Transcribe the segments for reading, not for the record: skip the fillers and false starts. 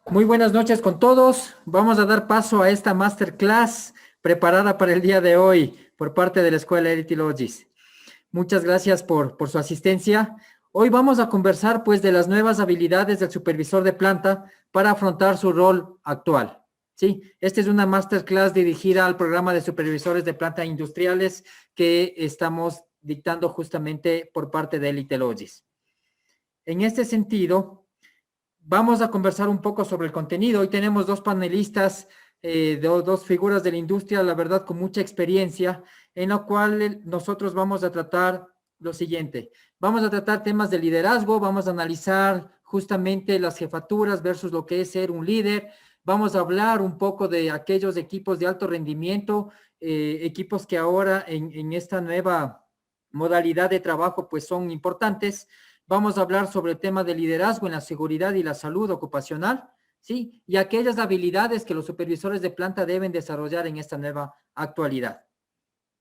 Muy buenas noches con todos. Vamos a dar paso a esta masterclass preparada para el día de hoy por parte de la Escuela Elite Logis. Muchas gracias por su asistencia. Hoy vamos a conversar pues de las nuevas habilidades del supervisor de planta para afrontar su rol actual. Sí, esta es una masterclass dirigida al programa de supervisores de planta industriales que estamos dictando justamente por parte de Elite Logis. En este sentido, vamos a conversar un poco sobre el contenido. Hoy tenemos dos panelistas, dos figuras de la industria, la verdad, con mucha experiencia, en la cual nosotros vamos a tratar lo siguiente. Vamos a tratar temas de liderazgo, vamos a analizar justamente las jefaturas versus lo que es ser un líder. Vamos a hablar un poco de aquellos equipos de alto rendimiento, equipos que ahora en esta nueva modalidad de trabajo pues son importantes. Vamos a hablar sobre el tema de liderazgo en la seguridad y la salud ocupacional, ¿sí? Y aquellas habilidades que los supervisores de planta deben desarrollar en esta nueva actualidad,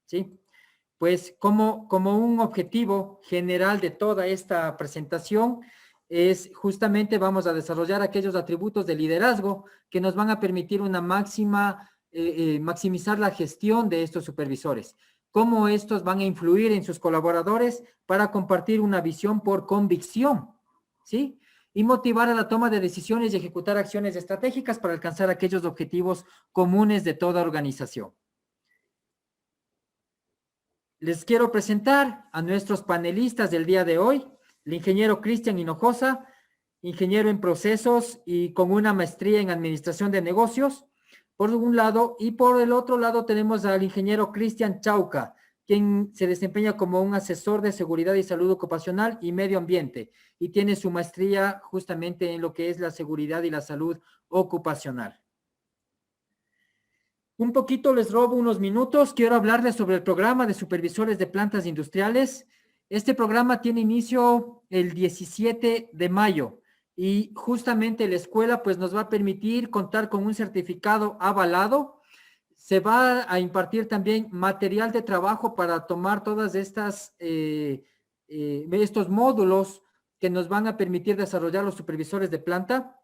¿sí? Pues como un objetivo general de toda esta presentación es justamente vamos a desarrollar aquellos atributos de liderazgo que nos van a permitir una maximizar la gestión de estos supervisores, cómo estos van a influir en sus colaboradores para compartir una visión por convicción, ¿sí? Y motivar a la toma de decisiones y ejecutar acciones estratégicas para alcanzar aquellos objetivos comunes de toda organización. Les quiero presentar a nuestros panelistas del día de hoy, el ingeniero Cristian Hinojosa, ingeniero en procesos y con una maestría en administración de negocios, por un lado, y por el otro lado tenemos al ingeniero Cristian Chauca, quien se desempeña como un asesor de seguridad y salud ocupacional y medio ambiente, y tiene su maestría justamente en lo que es la seguridad y la salud ocupacional. Un poquito les robo unos minutos. Quiero hablarles sobre el programa de supervisores de plantas industriales. Este programa tiene inicio el 17 de mayo y justamente la escuela pues nos va a permitir contar con un certificado avalado. Se va a impartir también material de trabajo para tomar todas estos módulos que nos van a permitir desarrollar los supervisores de planta.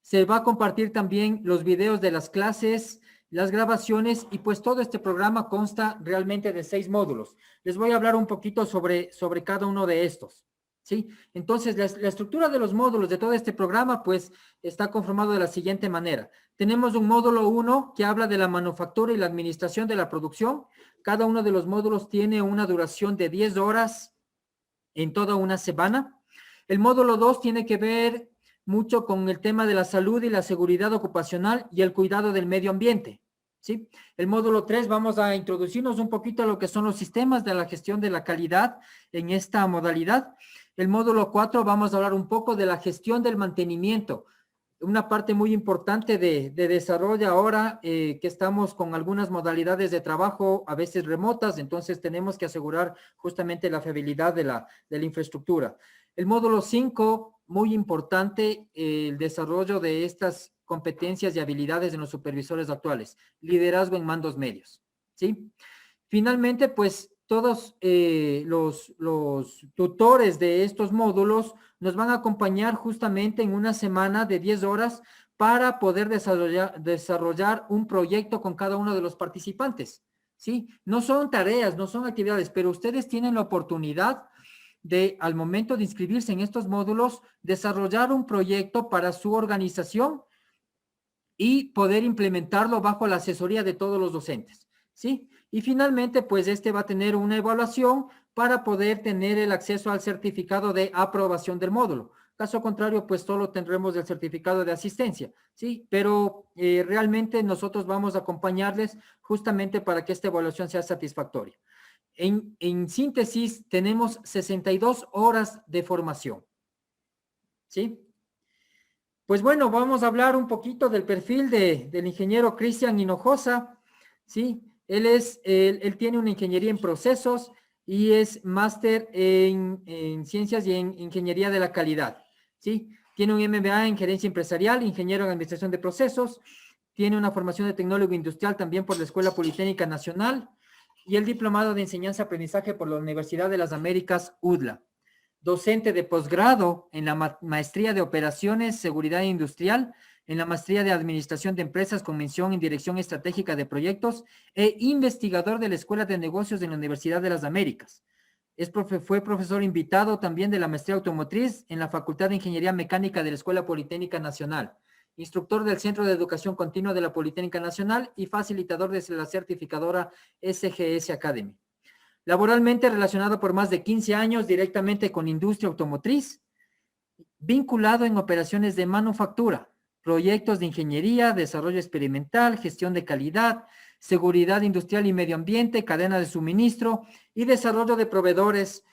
Se va a compartir también los videos de las clases, las grabaciones y pues todo este programa consta realmente de 6 módulos. Les voy a hablar un poquito sobre cada uno de estos. ¿Sí? Entonces, la estructura de los módulos de todo este programa pues está conformado de la siguiente manera. Tenemos un módulo 1 que habla de la manufactura y la administración de la producción. Cada uno de los módulos tiene una duración de 10 horas en toda una semana. El módulo 2 tiene que ver mucho con el tema de la salud y la seguridad ocupacional y el cuidado del medio ambiente, ¿sí? El módulo 3 vamos a introducirnos un poquito a lo que son los sistemas de la gestión de la calidad en esta modalidad. El módulo 4 vamos a hablar un poco de la gestión del mantenimiento, una parte muy importante de desarrollo ahora que estamos con algunas modalidades de trabajo a veces remotas, entonces tenemos que asegurar justamente la fiabilidad de la infraestructura. El módulo 5, muy importante, el desarrollo de estas competencias y habilidades en los supervisores actuales, liderazgo en mandos medios, ¿sí? Finalmente, pues todos los tutores de estos módulos nos van a acompañar justamente en una semana de 10 horas para poder desarrollar un proyecto con cada uno de los participantes, ¿sí? No son tareas, no son actividades, pero ustedes tienen la oportunidad de, al momento de inscribirse en estos módulos, desarrollar un proyecto para su organización y poder implementarlo bajo la asesoría de todos los docentes, ¿sí? Y finalmente, pues este va a tener una evaluación para poder tener el acceso al certificado de aprobación del módulo. Caso contrario, pues solo tendremos el certificado de asistencia, ¿sí? Pero realmente nosotros vamos a acompañarles justamente para que esta evaluación sea satisfactoria. En síntesis, tenemos 62 horas de formación, ¿sí? Pues bueno, vamos a hablar un poquito del perfil del ingeniero Cristian Hinojosa, ¿sí? Él tiene una ingeniería en procesos y es máster en ciencias y en ingeniería de la calidad, ¿sí? Tiene un MBA en gerencia empresarial, ingeniero en administración de procesos, tiene una formación de tecnólogo industrial también por la Escuela Politécnica Nacional y el diplomado de enseñanza-aprendizaje por la Universidad de las Américas, UDLA. docente de posgrado en la maestría de Operaciones, Seguridad Industrial, en la maestría de Administración de Empresas con mención en Dirección Estratégica de Proyectos e investigador de la Escuela de Negocios de la Universidad de las Américas. Fue profesor invitado también de la maestría automotriz en la Facultad de Ingeniería Mecánica de la Escuela Politécnica Nacional, instructor del Centro de Educación Continua de la Politécnica Nacional y facilitador de la certificadora SGS Academy. Laboralmente relacionado por más de 15 años directamente con industria automotriz, vinculado en operaciones de manufactura, proyectos de ingeniería, desarrollo experimental, gestión de calidad, seguridad industrial y medio ambiente, cadena de suministro y desarrollo de proveedores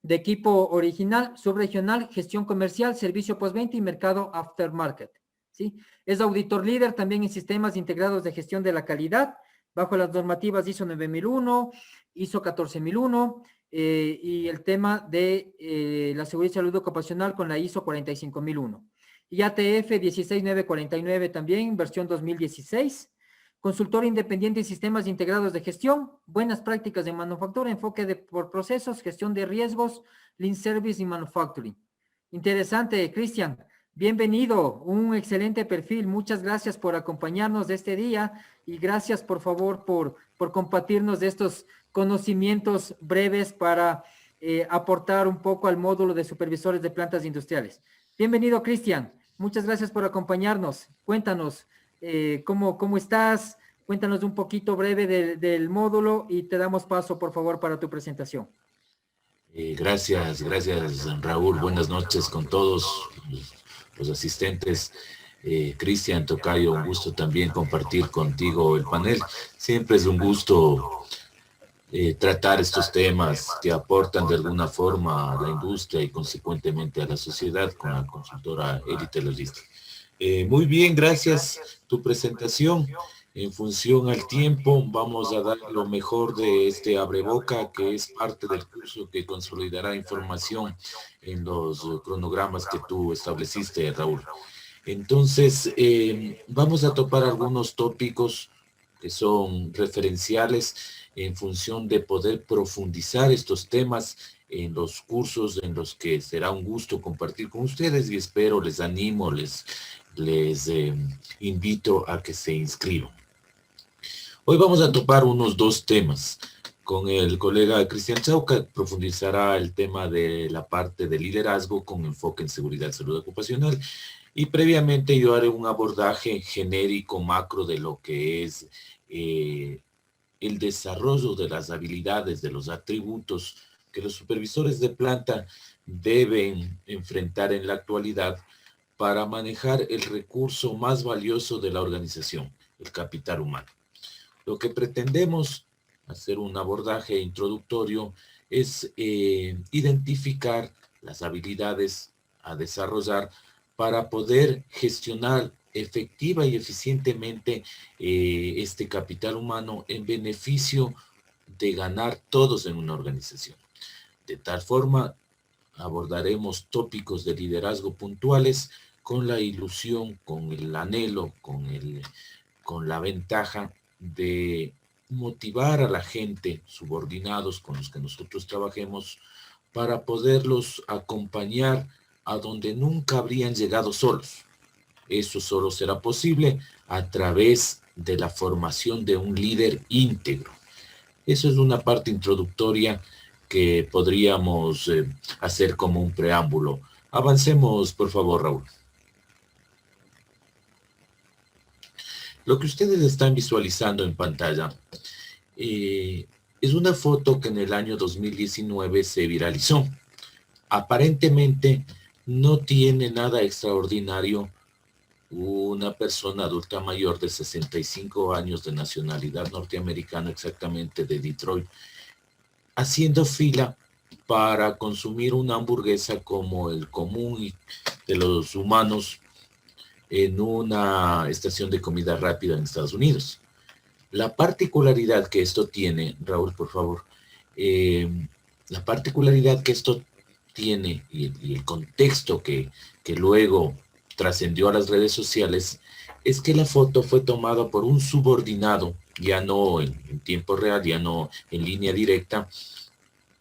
de equipo original, subregional, gestión comercial, servicio postventa y mercado aftermarket. ¿Sí? Es auditor líder también en sistemas integrados de gestión de la calidad, bajo las normativas ISO 9001, ISO 14001, y el tema de la seguridad y salud ocupacional con la ISO 45001. Y ATF 16949 también, versión 2016. Consultor independiente en sistemas integrados de gestión, buenas prácticas de manufactura, enfoque por procesos, gestión de riesgos, Lean Service y Manufacturing. Interesante, Cristian. Bienvenido, un excelente perfil. Muchas gracias por acompañarnos de este día y gracias, por favor, por compartirnos de estos conocimientos breves para aportar un poco al módulo de supervisores de plantas industriales. Bienvenido, Cristian. Muchas gracias por acompañarnos. Cuéntanos cómo estás. Cuéntanos un poquito breve del módulo y te damos paso, por favor, para tu presentación. Gracias Raúl. Buenas noches con todos los asistentes. Cristian, tocayo, un gusto también compartir contigo el panel. Siempre es un gusto tratar estos temas que aportan de alguna forma a la industria y consecuentemente a la sociedad con la consultora Élite Logística. Muy bien, gracias. Tu presentación. En función al tiempo, vamos a dar lo mejor de este abreboca, que es parte del curso que consolidará información en los cronogramas que tú estableciste, Raúl. Entonces, vamos a topar algunos tópicos que son referenciales en función de poder profundizar estos temas en los cursos en los que será un gusto compartir con ustedes y espero, les animo, les invito a que se inscriban. Hoy vamos a topar unos dos temas. Con el colega Cristian Chauca profundizará el tema de la parte de liderazgo con enfoque en seguridad y salud ocupacional. Y previamente yo haré un abordaje genérico macro de lo que es el desarrollo de las habilidades, de los atributos que los supervisores de planta deben enfrentar en la actualidad para manejar el recurso más valioso de la organización, el capital humano. Lo que pretendemos hacer un abordaje introductorio es identificar las habilidades a desarrollar para poder gestionar efectiva y eficientemente este capital humano en beneficio de ganar todos en una organización. De tal forma, abordaremos tópicos de liderazgo puntuales con la ilusión, con el anhelo, con la ventaja de motivar a la gente, subordinados con los que nosotros trabajemos, para poderlos acompañar a donde nunca habrían llegado solos. Eso solo será posible a través de la formación de un líder íntegro. Eso es una parte introductoria que podríamos hacer como un preámbulo. Avancemos, por favor, Raúl. Lo que ustedes están visualizando en pantalla es una foto que en el año 2019 se viralizó. Aparentemente no tiene nada extraordinario una persona adulta mayor de 65 años de nacionalidad norteamericana, exactamente de Detroit, haciendo fila para consumir una hamburguesa como el común de los humanos en una estación de comida rápida en Estados Unidos. La particularidad que esto tiene, Raúl, por favor, la particularidad que esto tiene y el contexto que luego trascendió a las redes sociales es que la foto fue tomada por un subordinado, ya no en tiempo real, ya no en línea directa,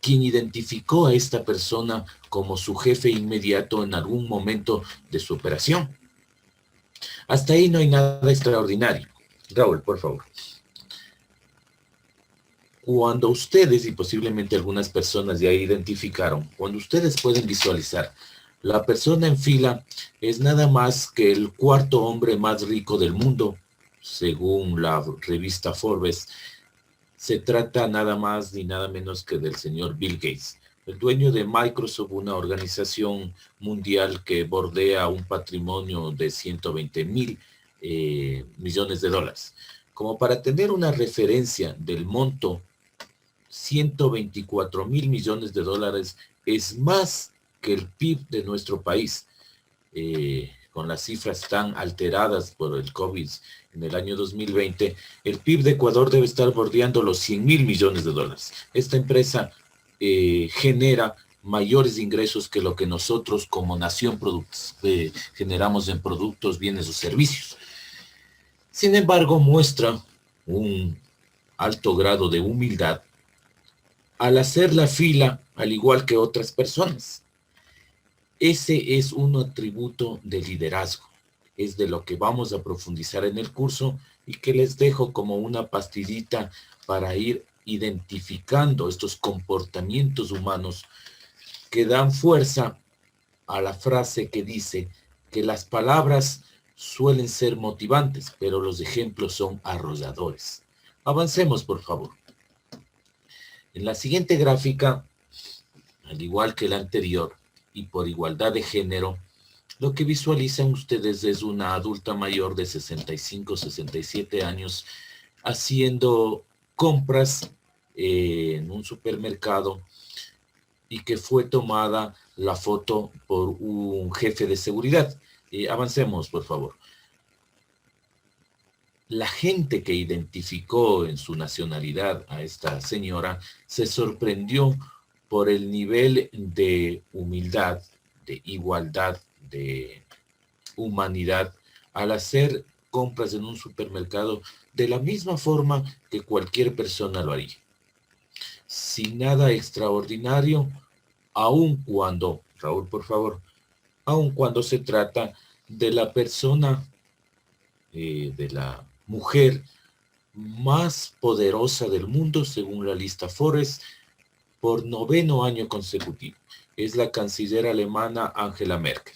quien identificó a esta persona como su jefe inmediato en algún momento de su operación. Hasta ahí no hay nada extraordinario. Raúl, por favor. Cuando ustedes, y posiblemente algunas personas ya identificaron, cuando ustedes pueden visualizar, la persona en fila es nada más que el cuarto hombre más rico del mundo, según la revista Forbes. Se trata nada más ni nada menos que del señor Bill Gates, el dueño de Microsoft, una organización mundial que bordea un patrimonio de 120.000 millones de dólares. Como para tener una referencia del monto, 124.000 millones de dólares es más que el PIB de nuestro país. Con las cifras tan alteradas por el COVID en el año 2020, el PIB de Ecuador debe estar bordeando los 100.000 millones de dólares. Esta empresa genera mayores ingresos que lo que nosotros como nación generamos en productos, bienes o servicios. Sin embargo, muestra un alto grado de humildad al hacer la fila al igual que otras personas. Ese es un atributo de liderazgo. Es de lo que vamos a profundizar en el curso y que les dejo como una pastillita para ir identificando estos comportamientos humanos que dan fuerza a la frase que dice que las palabras suelen ser motivantes, pero los ejemplos son arrolladores. Avancemos, por favor. En la siguiente gráfica, al igual que la anterior, y por igualdad de género, lo que visualizan ustedes es una adulta mayor de 65, 67 años haciendo compras en un supermercado y que fue tomada la foto por un jefe de seguridad. Avancemos, por favor. La gente que identificó en su nacionalidad a esta señora se sorprendió por el nivel de humildad, de igualdad, de humanidad, al hacer compras en un supermercado de la misma forma que cualquier persona lo haría. Sin nada extraordinario, aun cuando, Raúl, por favor, aun cuando se trata de la persona, de la mujer más poderosa del mundo, según la lista Forbes, por 9º año consecutivo. Es la canciller alemana Angela Merkel.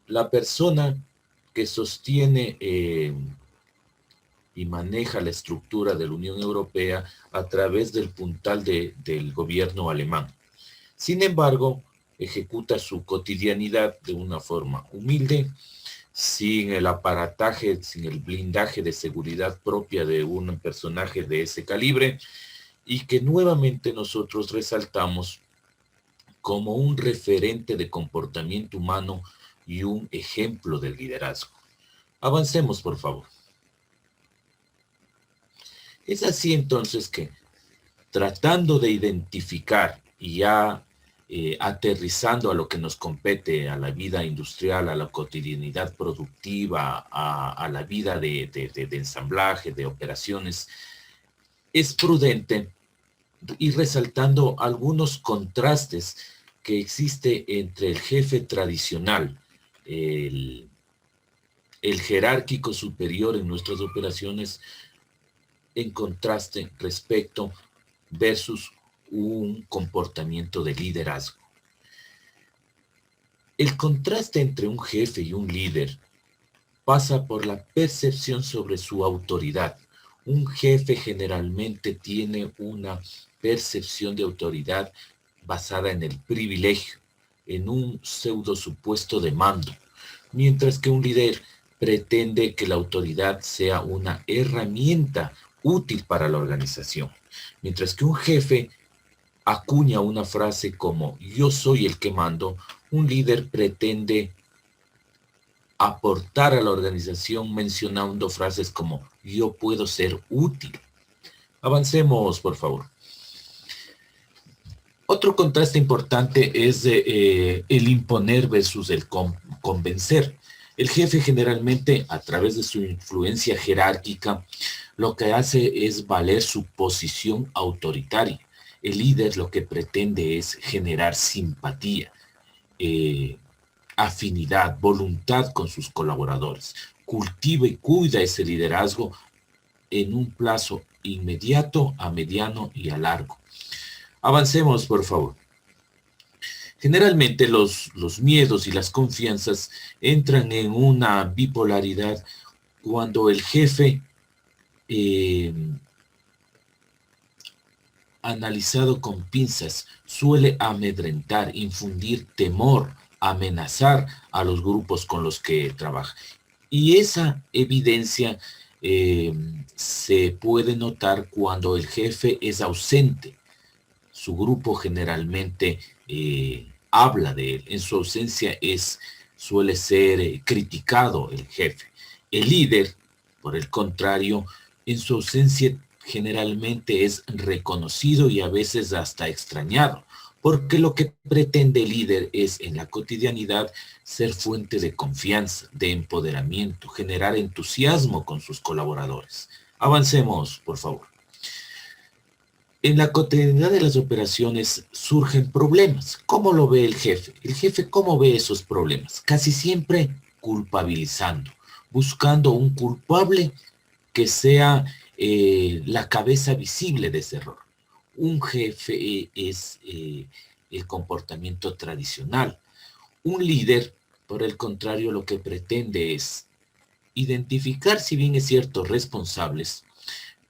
La persona que sostiene y maneja la estructura de la Unión Europea a través del puntal del gobierno alemán. Sin embargo, ejecuta su cotidianidad de una forma humilde, sin el aparataje, sin el blindaje de seguridad propia de un personaje de ese calibre, y que nuevamente nosotros resaltamos como un referente de comportamiento humano y un ejemplo de liderazgo. Avancemos, por favor. Es así entonces que, tratando de identificar y ya aterrizando a lo que nos compete, a la vida industrial, a la cotidianidad productiva, a la vida de ensamblaje, de operaciones, es prudente ir resaltando algunos contrastes que existe entre el jefe tradicional, el jerárquico superior en nuestras operaciones, en contraste respecto versus un comportamiento de liderazgo. El contraste entre un jefe y un líder pasa por la percepción sobre su autoridad. Un jefe generalmente tiene una percepción de autoridad basada en el privilegio, en un pseudo supuesto de mando, mientras que un líder pretende que la autoridad sea una herramienta útil para la organización, mientras que un jefe acuña una frase como "yo soy el que mando", un líder pretende aportar a la organización mencionando frases como "yo puedo ser útil". Avancemos, por favor. Otro contraste importante es el imponer versus el convencer. El jefe generalmente, a través de su influencia jerárquica, lo que hace es valer su posición autoritaria. El líder lo que pretende es generar simpatía, afinidad, voluntad con sus colaboradores. Cultiva y cuida ese liderazgo en un plazo inmediato, a mediano y a largo. Avancemos, por favor. Generalmente los miedos y las confianzas entran en una bipolaridad cuando el jefe, analizado con pinzas, suele amedrentar, infundir temor, amenazar a los grupos con los que trabaja. Y esa evidencia se puede notar cuando el jefe es ausente. Su grupo generalmente habla de él. En su ausencia suele ser criticado el jefe. El líder, por el contrario, en su ausencia generalmente es reconocido y a veces hasta extrañado, porque lo que pretende el líder es en la cotidianidad ser fuente de confianza, de empoderamiento, generar entusiasmo con sus colaboradores. Avancemos, por favor. En la cotidianidad de las operaciones surgen problemas. ¿Cómo lo ve el jefe? El jefe, ¿cómo ve esos problemas? Casi siempre culpabilizando, buscando un culpable que sea la cabeza visible de ese error. Un jefe es el comportamiento tradicional. Un líder, por el contrario, lo que pretende es identificar, si bien es cierto, responsables,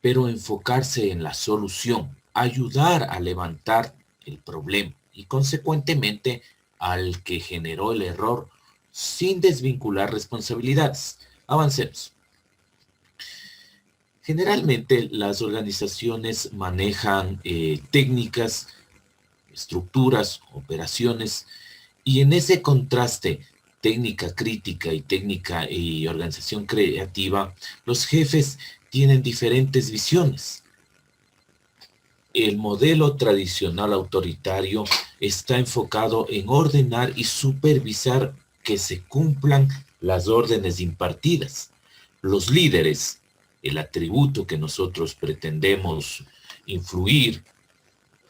pero enfocarse en la solución, ayudar a levantar el problema y consecuentemente al que generó el error sin desvincular responsabilidades. Avancemos. Generalmente las organizaciones manejan técnicas, estructuras, operaciones, y en ese contraste técnica crítica y técnica y organización creativa, los jefes tienen diferentes visiones. El modelo tradicional autoritario está enfocado en ordenar y supervisar que se cumplan las órdenes impartidas. Los líderes, el atributo que nosotros pretendemos influir,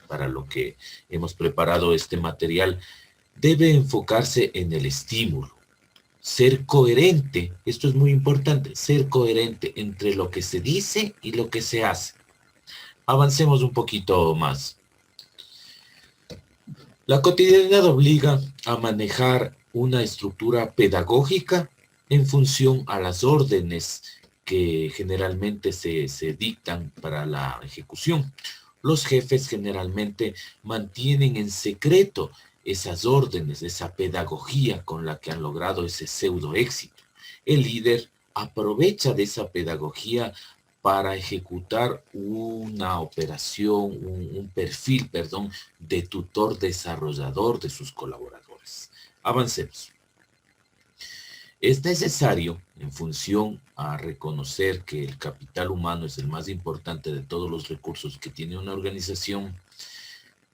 para lo que hemos preparado este material, debe enfocarse en el estímulo. Ser coherente, esto es muy importante, ser coherente entre lo que se dice y lo que se hace. Avancemos un poquito más. La cotidianidad obliga a manejar una estructura pedagógica en función a las órdenes que generalmente se dictan para la ejecución. Los jefes generalmente mantienen en secreto esas órdenes, esa pedagogía con la que han logrado ese pseudo éxito. El líder aprovecha de esa pedagogía para ejecutar una operación, un perfil, de tutor desarrollador de sus colaboradores. Avancemos. Es necesario, en función a reconocer que el capital humano es el más importante de todos los recursos que tiene una organización,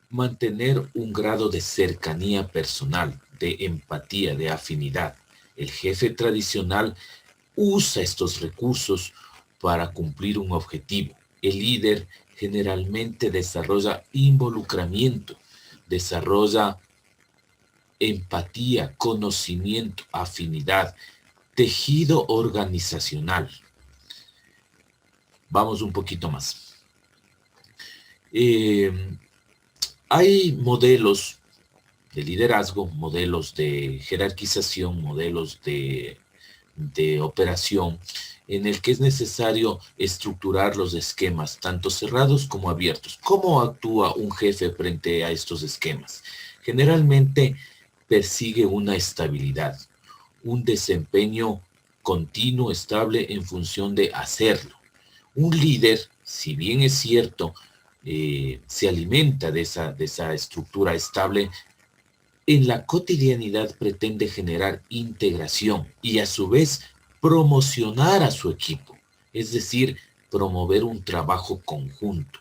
mantener un grado de cercanía personal, de empatía, de afinidad. El jefe tradicional usa estos recursos para cumplir un objetivo. El líder generalmente desarrolla involucramiento, desarrolla empatía, conocimiento, afinidad, tejido organizacional. Vamos un poquito más. Hay modelos de liderazgo, modelos de jerarquización, modelos de operación, en el que es necesario estructurar los esquemas, tanto cerrados como abiertos. ¿Cómo actúa un jefe frente a estos esquemas? Generalmente persigue una estabilidad, un desempeño continuo, estable en función de hacerlo. Un líder, si bien es cierto, se alimenta de esa estructura estable, en la cotidianidad pretende generar integración y a su vez promocionar a su equipo, es decir, promover un trabajo conjunto.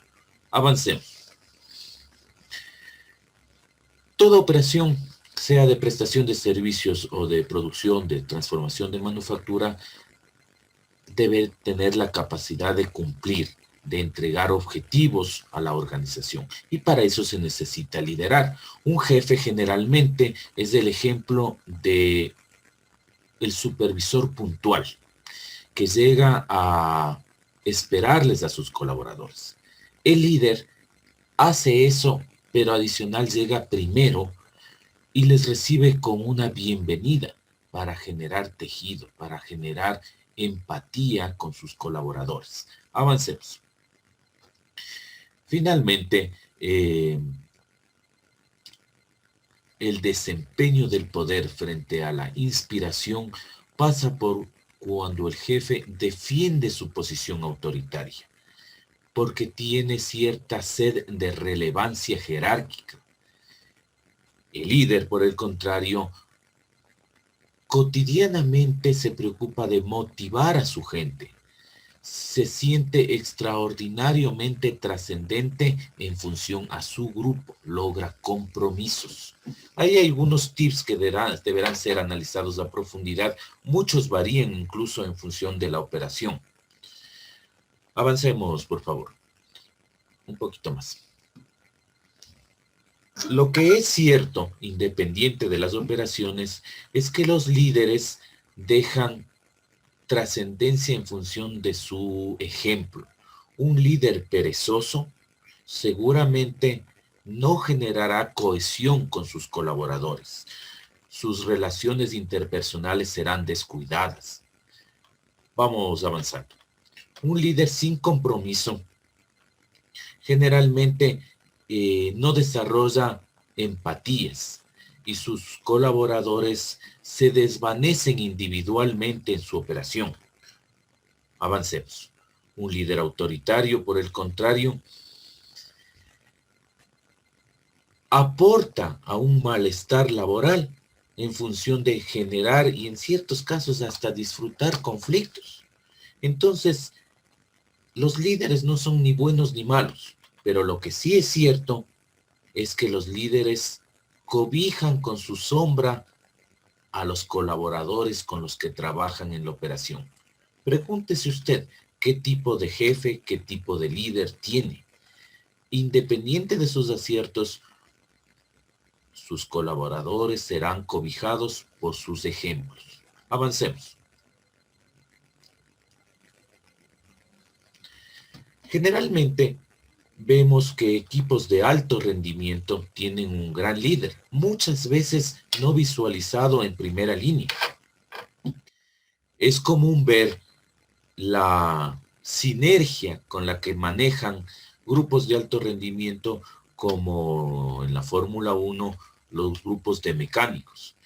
Avancemos. Toda operación, sea de prestación de servicios o de producción, de transformación de manufactura, debe tener la capacidad de cumplir de entregar objetivos a la organización. Y para eso se necesita liderar. Un jefe generalmente es el ejemplo de el supervisor puntual, que llega a esperarles a sus colaboradores. El líder hace eso, pero adicional llega primero y les recibe con una bienvenida para generar tejido, para generar empatía con sus colaboradores. Avancemos. Finalmente, el desempeño del poder frente a la inspiración pasa por cuando el jefe defiende su posición autoritaria, porque tiene cierta sed de relevancia jerárquica. El líder, por el contrario, cotidianamente se preocupa de motivar a su gente. Se siente extraordinariamente trascendente en función a su grupo, logra compromisos. Hay algunos tips que deberán ser analizados a profundidad. Muchos varían incluso en función de la operación. Avancemos, por favor. Un poquito más. Lo que es cierto, independiente de las operaciones, es que los líderes dejan trascendencia en función de su ejemplo. Un líder perezoso seguramente no generará cohesión con sus colaboradores. Sus relaciones interpersonales serán descuidadas. Vamos avanzando. Un líder sin compromiso generalmente no desarrolla empatías y sus colaboradores se desvanecen individualmente en su operación. Avancemos. Un líder autoritario, por el contrario, aporta a un malestar laboral en función de generar y en ciertos casos hasta disfrutar conflictos. Entonces, los líderes no son ni buenos ni malos, pero lo que sí es cierto es que los líderes cobijan con su sombra a los colaboradores con los que trabajan en la operación. Pregúntese usted qué tipo de jefe, qué tipo de líder tiene. Independiente de sus aciertos, sus colaboradores serán cobijados por sus ejemplos. Avancemos. Generalmente, vemos que equipos de alto rendimiento tienen un gran líder, muchas veces no visualizado en primera línea. Es común ver la sinergia con la que manejan grupos de alto rendimiento, como en la Fórmula 1, los grupos de mecánicos.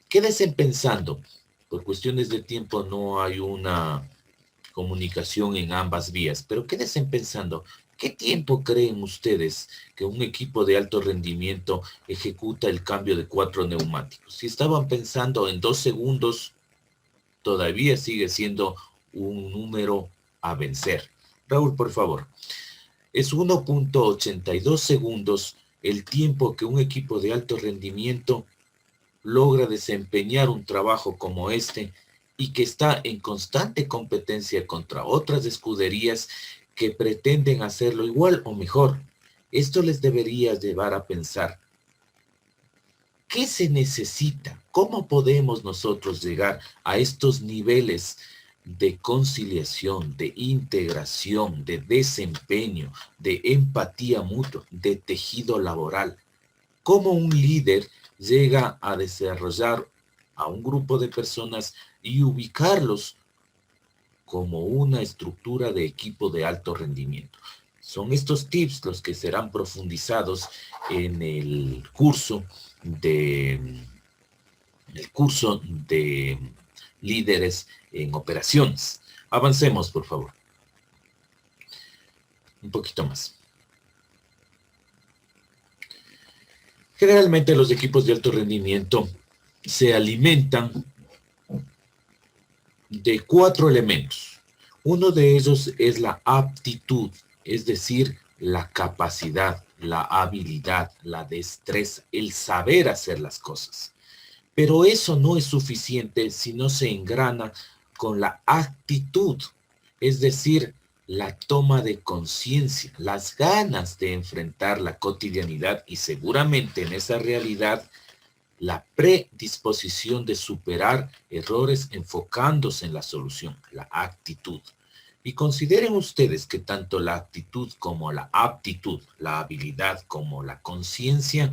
Quédense pensando, por cuestiones de tiempo no hay una comunicación en ambas vías, pero quédense pensando, ¿qué tiempo creen ustedes que un equipo de alto rendimiento ejecuta el cambio de 4 neumáticos? Si estaban pensando en 2 segundos, todavía sigue siendo un número a vencer. Raúl, por favor. Es 1.82 segundos el tiempo que un equipo de alto rendimiento logra desempeñar un trabajo como este y que está en constante competencia contra otras escuderías que pretenden hacerlo igual o mejor. Esto les debería llevar a pensar, ¿qué se necesita? ¿Cómo podemos nosotros llegar a estos niveles de conciliación, de integración, de desempeño, de empatía mutua, de tejido laboral? ¿Cómo un líder llega a desarrollar a un grupo de personas y ubicarlos como una estructura de equipo de alto rendimiento? Son estos tips los que serán profundizados en el curso de líderes en operaciones. Avancemos, por favor. Un poquito más. Generalmente los equipos de alto rendimiento se alimentan de 4 elementos. Uno de ellos es la aptitud, es decir, la capacidad, la habilidad, la destreza, el saber hacer las cosas. Pero eso no es suficiente si no se engrana con la actitud, es decir, la toma de conciencia, las ganas de enfrentar la cotidianidad y seguramente en esa realidad la predisposición de superar errores enfocándose en la solución, la actitud. Y consideren ustedes que tanto la actitud como la aptitud, la habilidad como la conciencia,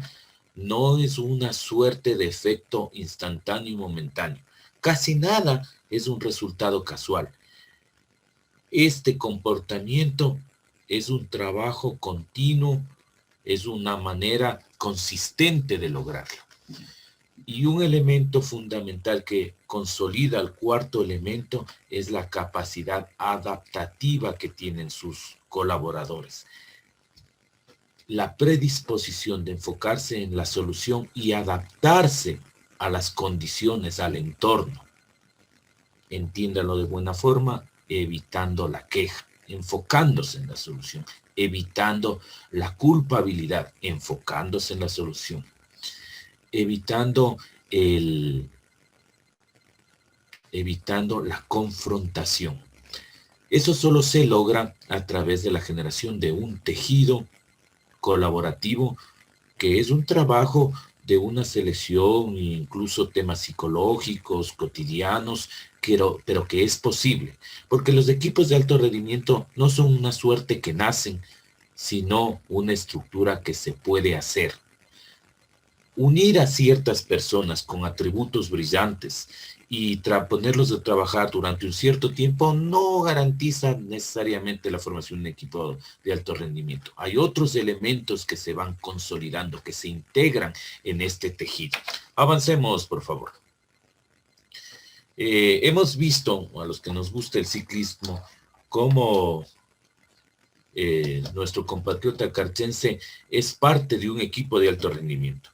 no es una suerte de efecto instantáneo y momentáneo. Casi nada es un resultado casual. Este comportamiento es un trabajo continuo, es una manera consistente de lograrlo. Y un elemento fundamental que consolida el cuarto elemento es la capacidad adaptativa que tienen sus colaboradores. La predisposición de enfocarse en la solución y adaptarse a las condiciones, al entorno. Entiéndalo de buena forma, evitando la queja, enfocándose en la solución, evitando la culpabilidad, enfocándose en la solución, evitando la confrontación. Eso solo se logra a través de la generación de un tejido colaborativo, que es un trabajo de una selección, incluso temas psicológicos, cotidianos, pero que es posible, porque los equipos de alto rendimiento no son una suerte que nacen, sino una estructura que se puede hacer. Unir a ciertas personas con atributos brillantes y ponerlos a trabajar durante un cierto tiempo no garantiza necesariamente la formación de un equipo de alto rendimiento. Hay otros elementos que se van consolidando, que se integran en este tejido. Avancemos, por favor. Hemos visto, a los que nos gusta el ciclismo, cómo nuestro compatriota carchense es parte de un equipo de alto rendimiento.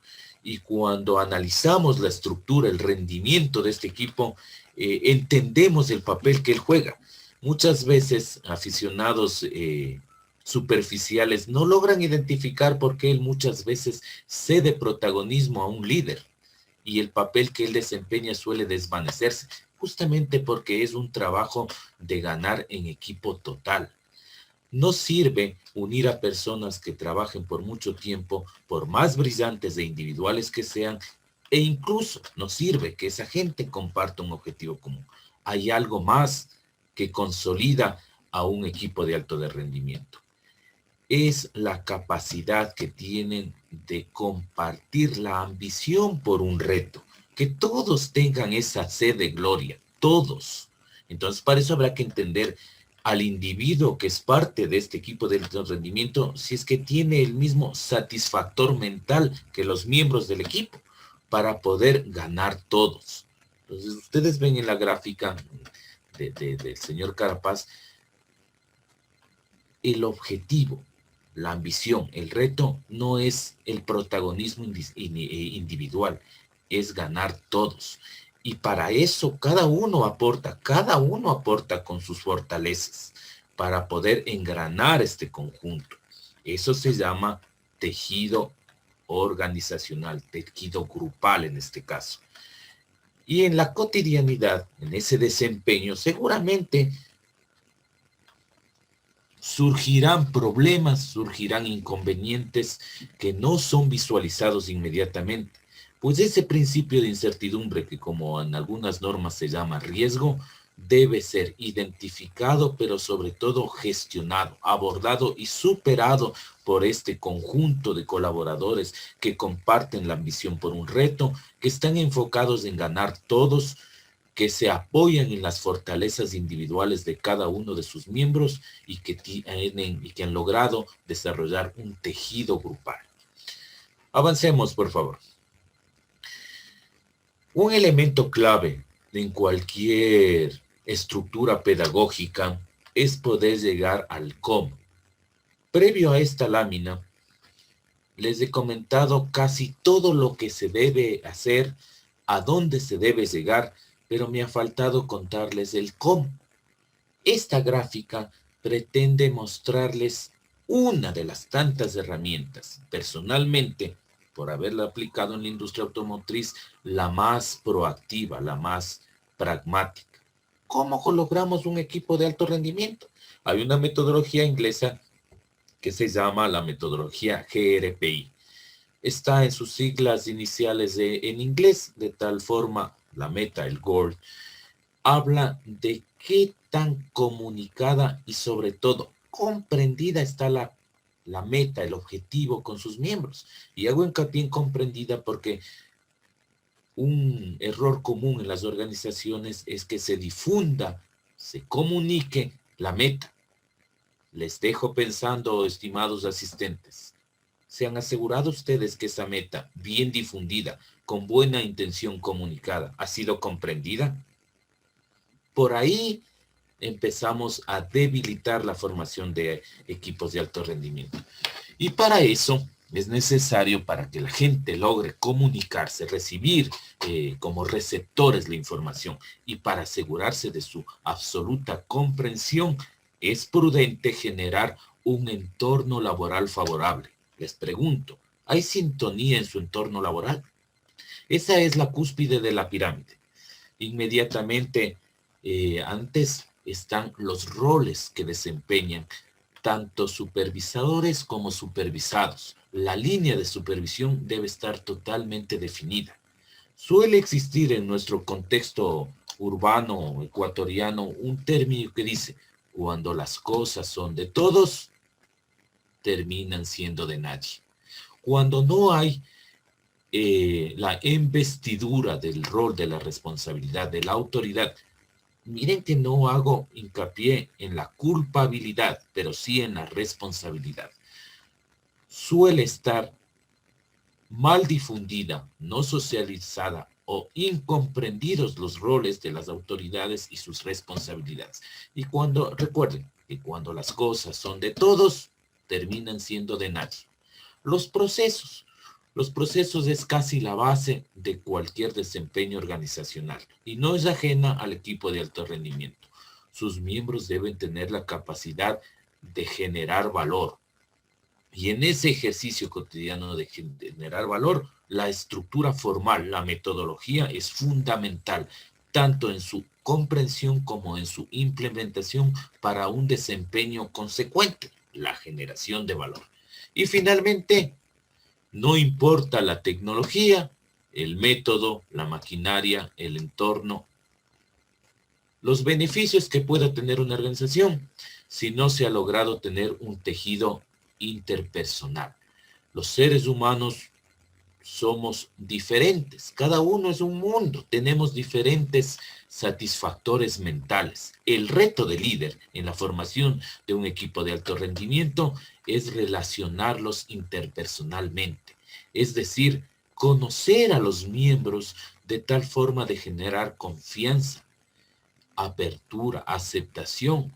Y cuando analizamos la estructura, el rendimiento de este equipo, entendemos el papel que él juega. Muchas veces aficionados superficiales no logran identificar por qué él muchas veces cede protagonismo a un líder y el papel que él desempeña suele desvanecerse, justamente porque es un trabajo de ganar en equipo total. No sirve unir a personas que trabajen por mucho tiempo, por más brillantes e individuales que sean, e incluso no sirve que esa gente comparta un objetivo común. Hay algo más que consolida a un equipo de alto rendimiento. Es la capacidad que tienen de compartir la ambición por un reto. Que todos tengan esa sed de gloria, todos. Entonces, para eso habrá que entender al individuo que es parte de este equipo de alto rendimiento, si es que tiene el mismo satisfactor mental que los miembros del equipo, para poder ganar todos. Entonces, ustedes ven en la gráfica del señor Carapaz, el objetivo, la ambición, el reto no es el protagonismo individual, es ganar todos. Y para eso cada uno aporta con sus fortalezas para poder engranar este conjunto. Eso se llama tejido organizacional, tejido grupal en este caso. Y en la cotidianidad, en ese desempeño, seguramente surgirán problemas, surgirán inconvenientes que no son visualizados inmediatamente. Pues ese principio de incertidumbre, que como en algunas normas se llama riesgo, debe ser identificado, pero sobre todo gestionado, abordado y superado por este conjunto de colaboradores que comparten la ambición por un reto, que están enfocados en ganar todos, que se apoyan en las fortalezas individuales de cada uno de sus miembros y que han logrado desarrollar un tejido grupal. Avancemos, por favor. Un elemento clave en cualquier estructura pedagógica es poder llegar al cómo. Previo a esta lámina, les he comentado casi todo lo que se debe hacer, a dónde se debe llegar, pero me ha faltado contarles el cómo. Esta gráfica pretende mostrarles una de las tantas herramientas. Personalmente, por haberla aplicado en la industria automotriz, la más proactiva, la más pragmática. ¿cómo logramos un equipo de alto rendimiento? Hay una metodología inglesa que se llama la metodología GRPI. Está en sus siglas iniciales en inglés, de tal forma, la meta, el goal, habla de qué tan comunicada y sobre todo comprendida está la meta, el objetivo con sus miembros. Y hago hincapié en comprendida porque un error común en las organizaciones es que se difunda, se comunique la meta. Les dejo pensando, estimados asistentes, ¿se han asegurado ustedes que esa meta, bien difundida, con buena intención comunicada, ha sido comprendida? Por ahí empezamos a debilitar la formación de equipos de alto rendimiento. Y para eso es necesario, para que la gente logre comunicarse, recibir como receptores la información y para asegurarse de su absoluta comprensión, es prudente generar un entorno laboral favorable. Les pregunto, ¿hay sintonía en su entorno laboral? Esa es la cúspide de la pirámide. Inmediatamente antes están los roles que desempeñan tanto supervisadores como supervisados. La línea de supervisión debe estar totalmente definida. Suele existir en nuestro contexto urbano ecuatoriano un término que dice, cuando las cosas son de todos, terminan siendo de nadie. Cuando no hay la investidura del rol, de la responsabilidad, de la autoridad, miren que no hago hincapié en la culpabilidad, pero sí en la responsabilidad. Suele estar mal difundida, no socializada o incomprendidos los roles de las autoridades y sus responsabilidades. Y recuerden que cuando las cosas son de todos, terminan siendo de nadie. Los procesos es casi la base de cualquier desempeño organizacional y no es ajena al equipo de alto rendimiento. Sus miembros deben tener la capacidad de generar valor. Y en ese ejercicio cotidiano de generar valor, la estructura formal, la metodología es fundamental, tanto en su comprensión como en su implementación para un desempeño consecuente, la generación de valor. Y finalmente, no importa la tecnología, el método, la maquinaria, el entorno, los beneficios que pueda tener una organización si no se ha logrado tener un tejido interpersonal. Los seres humanos somos diferentes, cada uno es un mundo, tenemos diferentes satisfactores mentales. El reto del líder en la formación de un equipo de alto rendimiento es relacionarlos interpersonalmente, es decir, conocer a los miembros de tal forma de generar confianza, apertura, aceptación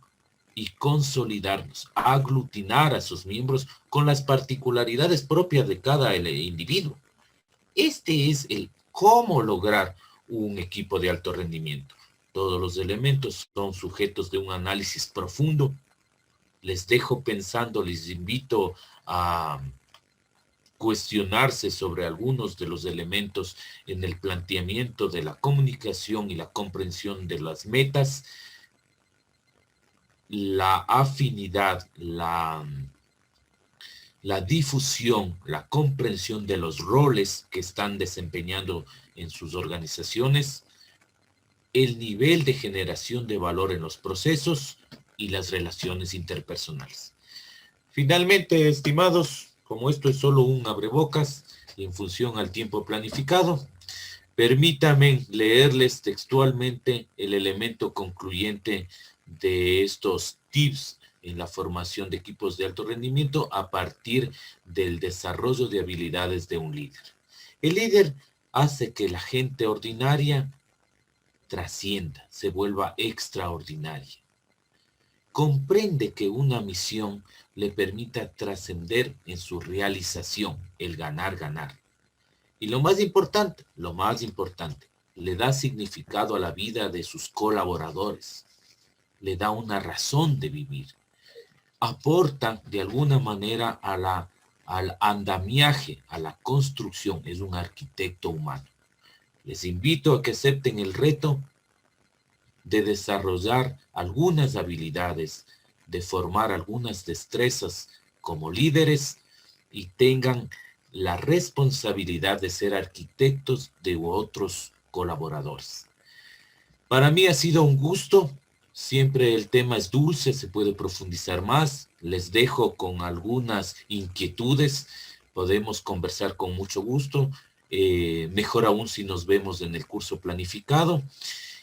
y consolidarnos, aglutinar a sus miembros con las particularidades propias de cada individuo. Este es el cómo lograr un equipo de alto rendimiento. Todos los elementos son sujetos de un análisis profundo. Les dejo pensando, les invito a cuestionarse sobre algunos de los elementos en el planteamiento de la comunicación y la comprensión de las metas, la afinidad, la difusión, la comprensión de los roles que están desempeñando en sus organizaciones, el nivel de generación de valor en los procesos y las relaciones interpersonales. Finalmente, estimados, como esto es solo un abrebocas en función al tiempo planificado, permítanme leerles textualmente el elemento concluyente de estos tips en la formación de equipos de alto rendimiento a partir del desarrollo de habilidades de un líder. El líder hace que la gente ordinaria trascienda, se vuelva extraordinaria. Comprende que una misión le permita trascender en su realización, el ganar. Y lo más importante, le da significado a la vida de sus colaboradores, le da una razón de vivir, aporta de alguna manera al andamiaje, a la construcción, es un arquitecto humano. Les invito a que acepten el reto de desarrollar algunas habilidades, de formar algunas destrezas como líderes y tengan la responsabilidad de ser arquitectos de otros colaboradores. Para mí ha sido un gusto. Siempre el tema es dulce, se puede profundizar más. Les dejo con algunas inquietudes. Podemos conversar con mucho gusto. Mejor aún si nos vemos en el curso planificado.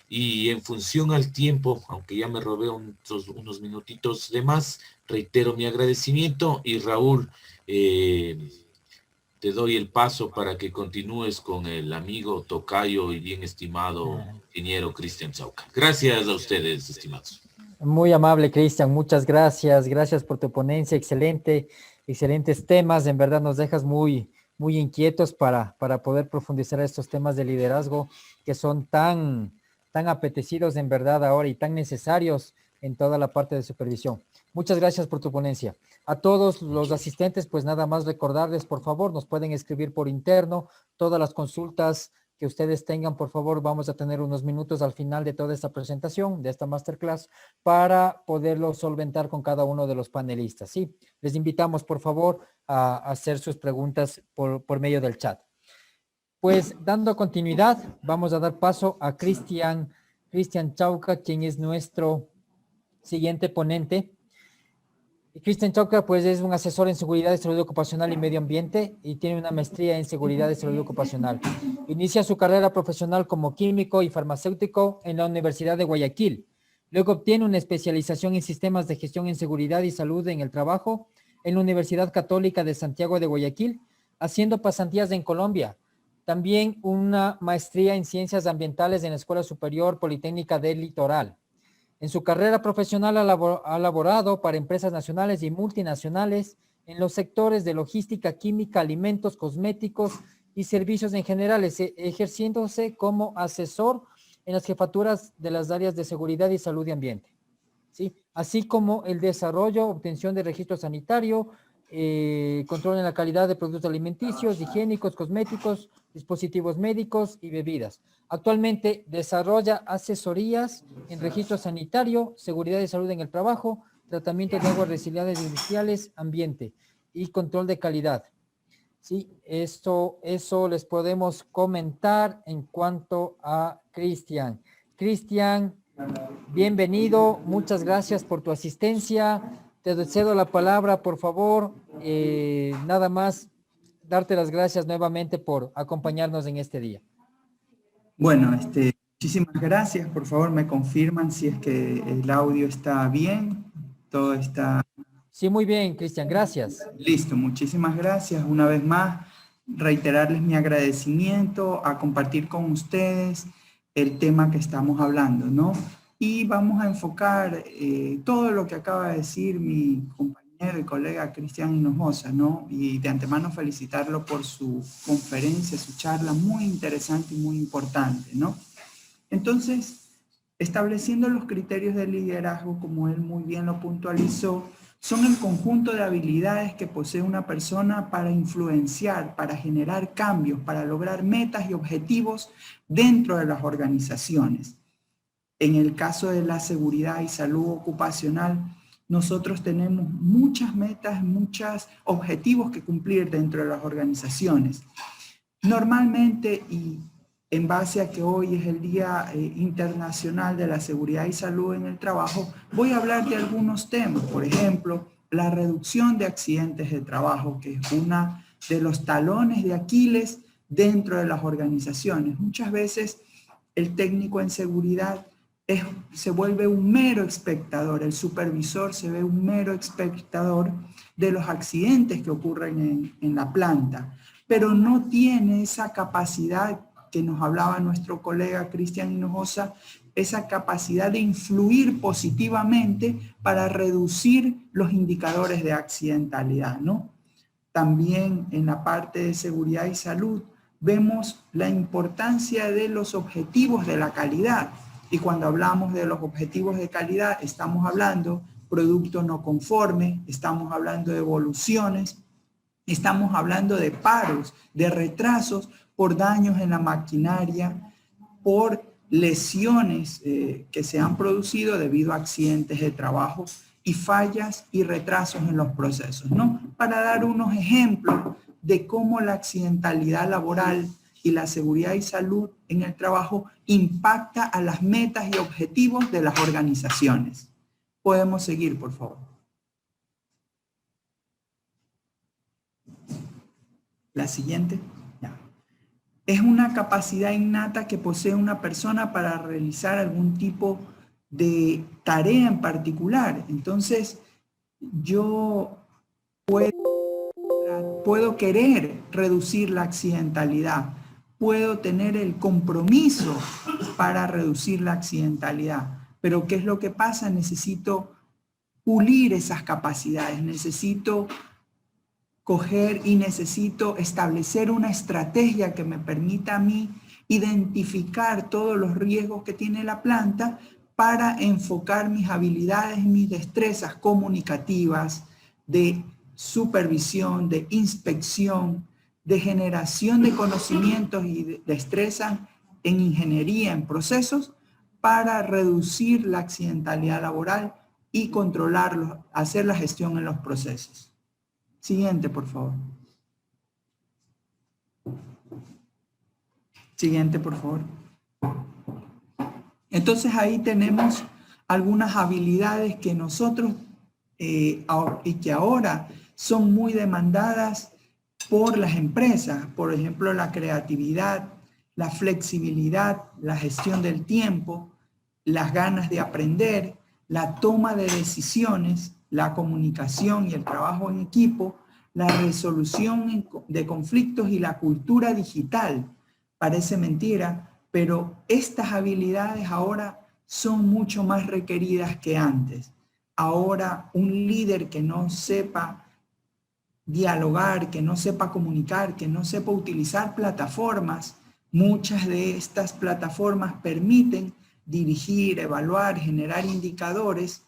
Y en función al tiempo, aunque ya me robé unos minutitos de más, reitero mi agradecimiento. Y Raúl, te doy el paso para que continúes con el amigo, tocayo y bien estimado ingeniero Cristian Chauca. Gracias a ustedes, estimados. Muy amable, Cristian, muchas gracias. Gracias por tu ponencia, excelente, excelentes temas. En verdad nos dejas muy inquietos para poder profundizar estos temas de liderazgo que son tan apetecidos en verdad ahora y tan necesarios en toda la parte de supervisión. Muchas gracias por tu ponencia. A todos los asistentes, pues nada más recordarles, por favor, nos pueden escribir por interno todas las consultas que ustedes tengan, por favor. Vamos a tener unos minutos al final de toda esta presentación, de esta masterclass, para poderlo solventar con cada uno de los panelistas, ¿sí? Les invitamos, por favor, a hacer sus preguntas por medio del chat. Pues, dando continuidad, vamos a dar paso a Cristian Chauca, quien es nuestro siguiente ponente. Cristian Chauca, pues, es un asesor en seguridad de salud ocupacional y medio ambiente y tiene una maestría en seguridad de salud ocupacional. Inicia su carrera profesional como químico y farmacéutico en la Universidad de Guayaquil. Luego obtiene una especialización en sistemas de gestión en seguridad y salud en el trabajo en la Universidad Católica de Santiago de Guayaquil, haciendo pasantías en Colombia. También una maestría en ciencias ambientales en la Escuela Superior Politécnica del Litoral. En su carrera profesional ha laborado para empresas nacionales y multinacionales en los sectores de logística, química, alimentos, cosméticos y servicios en general, ejerciéndose como asesor en las jefaturas de las áreas de seguridad y salud y ambiente, ¿sí? Así como el desarrollo, obtención de registro sanitario, control en la calidad de productos alimenticios, higiénicos, cosméticos, dispositivos médicos y bebidas. Actualmente desarrolla asesorías en registro sanitario, seguridad y salud en el trabajo, tratamiento de aguas residuales industriales, ambiente y control de calidad. Sí, eso les podemos comentar en cuanto a Cristian. Cristian, bienvenido, muchas gracias por tu asistencia. Te cedo la palabra, por favor. Nada más darte las gracias nuevamente por acompañarnos en este día. Bueno, muchísimas gracias. Por favor, me confirman si es que el audio está bien. Todo está... Sí, muy bien, Cristian, gracias. Listo, muchísimas gracias. Una vez más, reiterarles mi agradecimiento a compartir con ustedes el tema que estamos hablando, ¿no? Y vamos a enfocar todo lo que acaba de decir mi compañero y colega Cristian Hinojosa, ¿no? Y de antemano felicitarlo por su conferencia, su charla muy interesante y muy importante, ¿no? Entonces, estableciendo los criterios de liderazgo, como él muy bien lo puntualizó, son el conjunto de habilidades que posee una persona para influenciar, para generar cambios, para lograr metas y objetivos dentro de las organizaciones. En el caso de la seguridad y salud ocupacional, nosotros tenemos muchas metas, muchos objetivos que cumplir dentro de las organizaciones. Normalmente, y en base a que hoy es el Día Internacional de la Seguridad y Salud en el Trabajo, voy a hablar de algunos temas. Por ejemplo, la reducción de accidentes de trabajo, que es uno de los talones de Aquiles dentro de las organizaciones. Muchas veces el técnico en seguridad se vuelve un mero espectador, el supervisor se ve un mero espectador de los accidentes que ocurren en la planta, pero no tiene esa capacidad que nos hablaba nuestro colega Cristian Hinojosa, esa capacidad de influir positivamente para reducir los indicadores de accidentalidad, ¿no? También en la parte de seguridad y salud vemos la importancia de los objetivos de la calidad. Y cuando hablamos de los objetivos de calidad, estamos hablando producto no conforme, estamos hablando de evoluciones, estamos hablando de paros, de retrasos por daños en la maquinaria, por lesiones que se han producido debido a accidentes de trabajo y fallas y retrasos en los procesos, ¿no? Para dar unos ejemplos de cómo la accidentalidad laboral y la seguridad y salud en el trabajo impacta a las metas y objetivos de las organizaciones. Podemos seguir, por favor. La siguiente. Ya. Es una capacidad innata que posee una persona para realizar algún tipo de tarea en particular. Entonces, yo puedo querer reducir la accidentalidad, puedo tener el compromiso para reducir la accidentalidad, pero ¿qué es lo que pasa? Necesito pulir esas capacidades, necesito coger y necesito establecer una estrategia que me permita a mí identificar todos los riesgos que tiene la planta para enfocar mis habilidades, mis destrezas comunicativas, de supervisión, de inspección, de generación de conocimientos y destrezas en ingeniería, en procesos, para reducir la accidentalidad laboral y controlarlos, hacer la gestión en los procesos. Siguiente, por favor. Siguiente, por favor. Entonces ahí tenemos algunas habilidades que nosotros y que ahora son muy demandadas por las empresas. Por ejemplo, la creatividad, la flexibilidad, la gestión del tiempo, las ganas de aprender, la toma de decisiones, la comunicación y el trabajo en equipo, la resolución de conflictos y la cultura digital. Parece mentira, pero estas habilidades ahora son mucho más requeridas que antes. Ahora un líder que no sepa dialogar, que no sepa comunicar, que no sepa utilizar plataformas, muchas de estas plataformas permiten dirigir, evaluar, generar indicadores,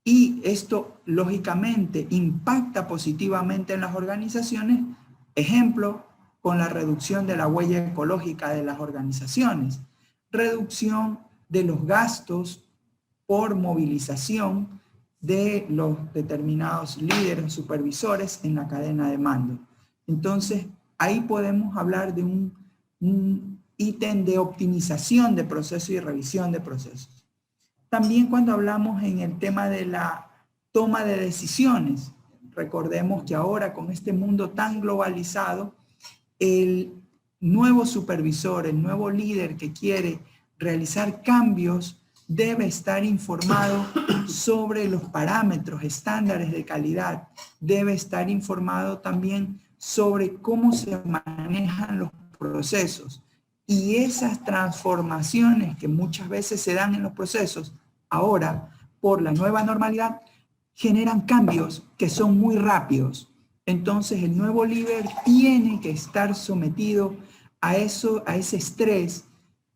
y esto lógicamente impacta positivamente en las organizaciones. Ejemplo, con la reducción de la huella ecológica de las organizaciones, reducción de los gastos por movilización de los determinados líderes, supervisores en la cadena de mando. Entonces, ahí podemos hablar de un ítem de optimización de procesos y revisión de procesos. También cuando hablamos en el tema de la toma de decisiones, recordemos que ahora con este mundo tan globalizado, el nuevo supervisor, el nuevo líder que quiere realizar cambios debe estar informado sobre los parámetros, estándares de calidad, debe estar informado también sobre cómo se manejan los procesos. Y esas transformaciones que muchas veces se dan en los procesos, ahora, por la nueva normalidad, generan cambios que son muy rápidos. Entonces, el nuevo líder tiene que estar sometido a ese estrés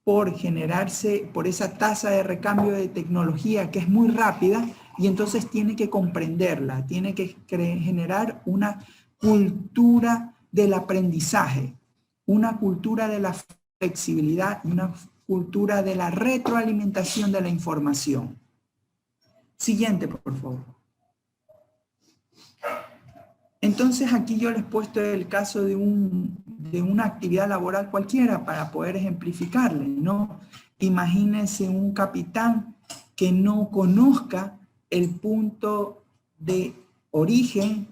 por generarse, por esa tasa de recambio de tecnología que es muy rápida, y entonces tiene que comprenderla, tiene que generar una cultura del aprendizaje, una cultura de la flexibilidad y una cultura de la retroalimentación de la información. Siguiente, por favor. Entonces aquí yo les he puesto el caso de una actividad laboral cualquiera para poder ejemplificarle, ¿no? Imagínense un capitán que no conozca el punto de origen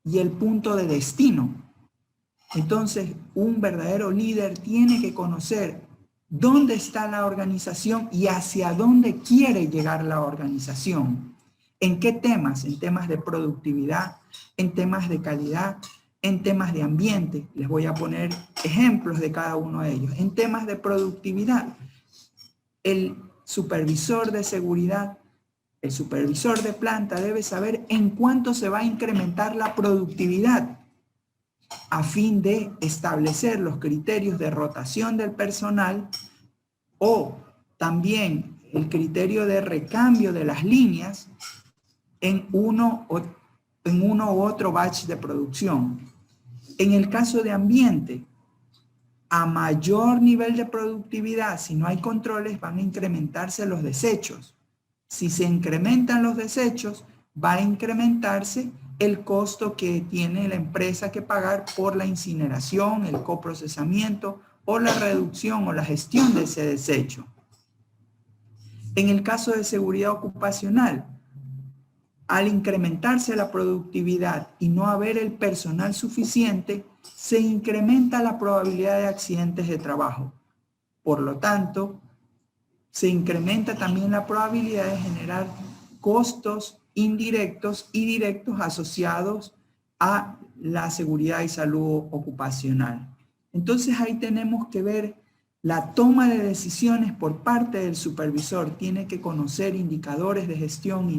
y el punto de destino. Entonces, un verdadero líder tiene que conocer dónde está la organización y hacia dónde quiere llegar la organización. ¿En qué temas? En temas de productividad, en temas de calidad, en temas de ambiente. Les voy a poner ejemplos de cada uno de ellos. En temas de productividad, el supervisor de seguridad, el supervisor de planta debe saber en cuánto se va a incrementar la productividad a fin de establecer los criterios de rotación del personal o también el criterio de recambio de las líneas en uno u otro batch de producción. En el caso de ambiente, a mayor nivel de productividad, si no hay controles, van a incrementarse los desechos. Si se incrementan los desechos, va a incrementarse el costo que tiene la empresa que pagar por la incineración, el coprocesamiento o la reducción o la gestión de ese desecho. En el caso de seguridad ocupacional, al incrementarse la productividad y no haber el personal suficiente, se incrementa la probabilidad de accidentes de trabajo. Por lo tanto, se incrementa también la probabilidad de generar costos indirectos y directos asociados a la seguridad y salud ocupacional. Entonces ahí tenemos que ver la toma de decisiones por parte del supervisor. Tiene que conocer indicadores de gestión,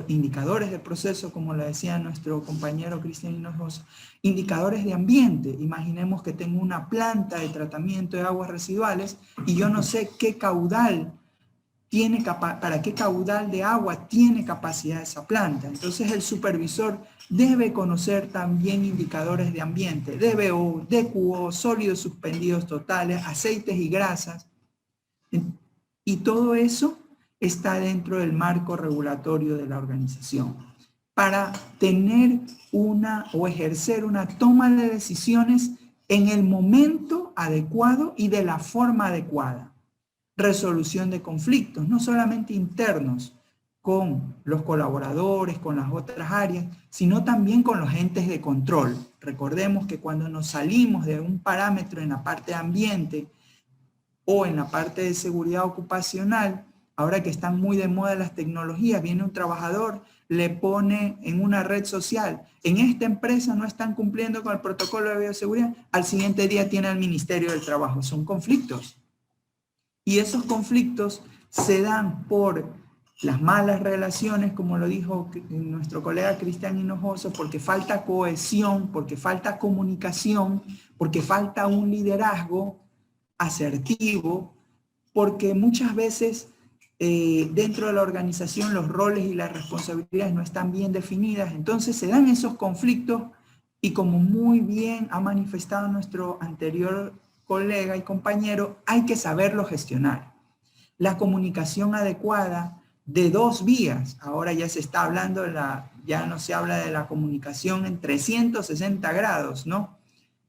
indicadores de proceso, como lo decía nuestro compañero Cristian Hinojosa, indicadores de ambiente. Imaginemos que tengo una planta de tratamiento de aguas residuales y yo no sé qué caudal tiene, para qué caudal de agua tiene capacidad esa planta. Entonces el supervisor debe conocer también indicadores de ambiente, DBO, DQO, sólidos suspendidos totales, aceites y grasas. Y todo eso está dentro del marco regulatorio de la organización para tener una o ejercer una toma de decisiones en el momento adecuado y de la forma adecuada. Resolución de conflictos, no solamente internos con los colaboradores, con las otras áreas, sino también con los entes de control. Recordemos que cuando nos salimos de un parámetro en la parte de ambiente o en la parte de seguridad ocupacional, ahora que están muy de moda las tecnologías, viene un trabajador, le pone en una red social, en esta empresa no están cumpliendo con el protocolo de bioseguridad, al siguiente día tiene al Ministerio del Trabajo. Son conflictos. Y esos conflictos se dan por las malas relaciones, como lo dijo nuestro colega Cristian Hinojosa, porque falta cohesión, porque falta comunicación, porque falta un liderazgo asertivo, porque muchas veces dentro de la organización los roles y las responsabilidades no están bien definidas. Entonces se dan esos conflictos y, como muy bien ha manifestado nuestro anterior colega y compañero, hay que saberlo gestionar. La comunicación adecuada de dos vías, ahora ya se está hablando, ya no se habla de la comunicación en 360 grados, ¿no?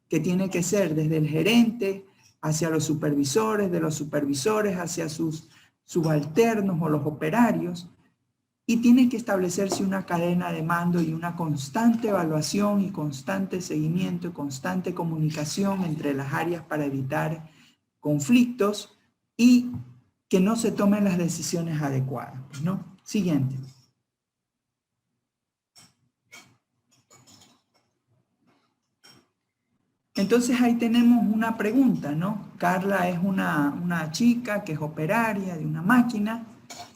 Que tiene que ser desde el gerente hacia los supervisores, de los supervisores hacia sus subalternos o los operarios, y tiene que establecerse una cadena de mando y una constante evaluación y constante seguimiento y constante comunicación entre las áreas para evitar conflictos y que no se tomen las decisiones adecuadas, ¿no? Siguiente. Entonces ahí tenemos una pregunta, ¿no? Carla es una chica que es operaria de una máquina,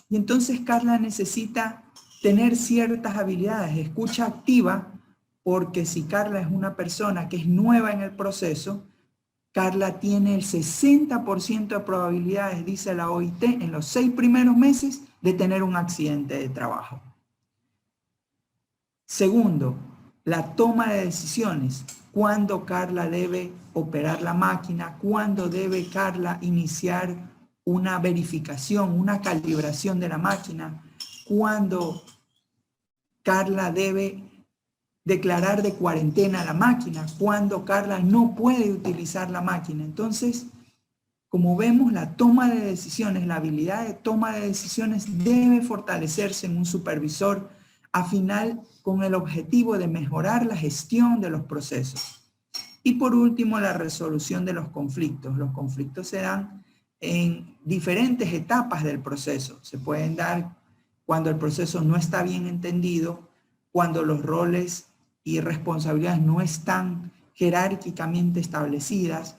y entonces Carla necesita tener ciertas habilidades, escucha activa, porque si Carla es una persona que es nueva en el proceso, Carla tiene el 60% de probabilidades, dice la OIT, en los 6 primeros meses de tener un accidente de trabajo. Segundo, la toma de decisiones. ¿Cuándo Carla debe operar la máquina? ¿Cuándo debe Carla iniciar una verificación, una calibración de la máquina? ¿Cuándo Carla debe declarar de cuarentena la máquina? ¿Cuándo Carla no puede utilizar la máquina? Entonces, como vemos, la toma de decisiones, la habilidad de toma de decisiones debe fortalecerse en un supervisor a final con el objetivo de mejorar la gestión de los procesos. Y por último, la resolución de los conflictos. Los conflictos se dan en diferentes etapas del proceso. Se pueden dar cuando el proceso no está bien entendido, cuando los roles y responsabilidades no están jerárquicamente establecidas,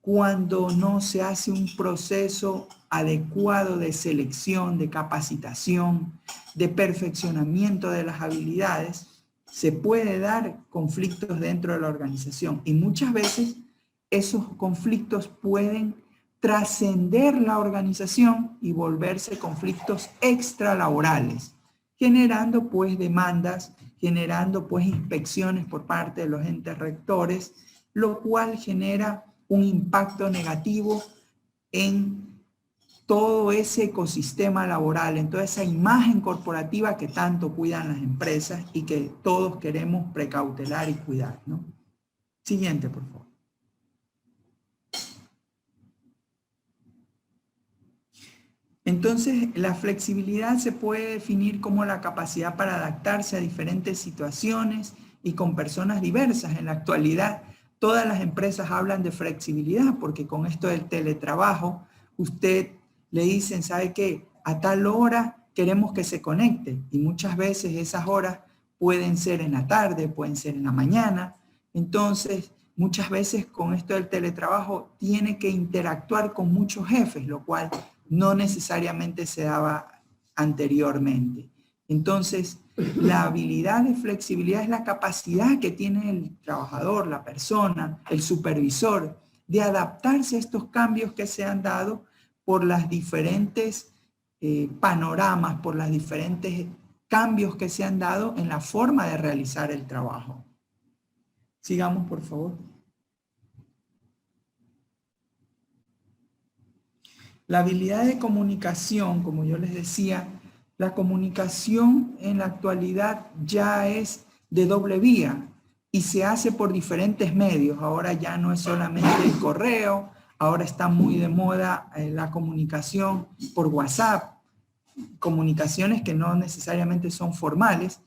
cuando no se hace un proceso adecuado de selección, de capacitación, de perfeccionamiento de las habilidades, se puede dar conflictos dentro de la organización. Y muchas veces esos conflictos pueden trascender la organización y volverse conflictos extralaborales, generando pues demandas, generando pues inspecciones por parte de los entes rectores, lo cual genera un impacto negativo en todo ese ecosistema laboral, en toda esa imagen corporativa que tanto cuidan las empresas y que todos queremos precautelar y cuidar, ¿no? Siguiente, por favor. Entonces, la flexibilidad se puede definir como la capacidad para adaptarse a diferentes situaciones y con personas diversas. En la actualidad, todas las empresas hablan de flexibilidad porque con esto del teletrabajo, usted le dicen, ¿sabe qué? A tal hora queremos que se conecte y muchas veces esas horas pueden ser en la tarde, pueden ser en la mañana. Entonces, muchas veces con esto del teletrabajo tiene que interactuar con muchos jefes, lo cual no necesariamente se daba anteriormente. Entonces, la habilidad de flexibilidad es la capacidad que tiene el trabajador, la persona, el supervisor, de adaptarse a estos cambios que se han dado por las diferentes panoramas, por los diferentes cambios que se han dado en la forma de realizar el trabajo. Sigamos, por favor. La habilidad de comunicación, como yo les decía, la comunicación en la actualidad ya es de doble vía y se hace por diferentes medios. Ahora ya no es solamente el correo, ahora está muy de moda la comunicación por WhatsApp, comunicaciones que no necesariamente son formales,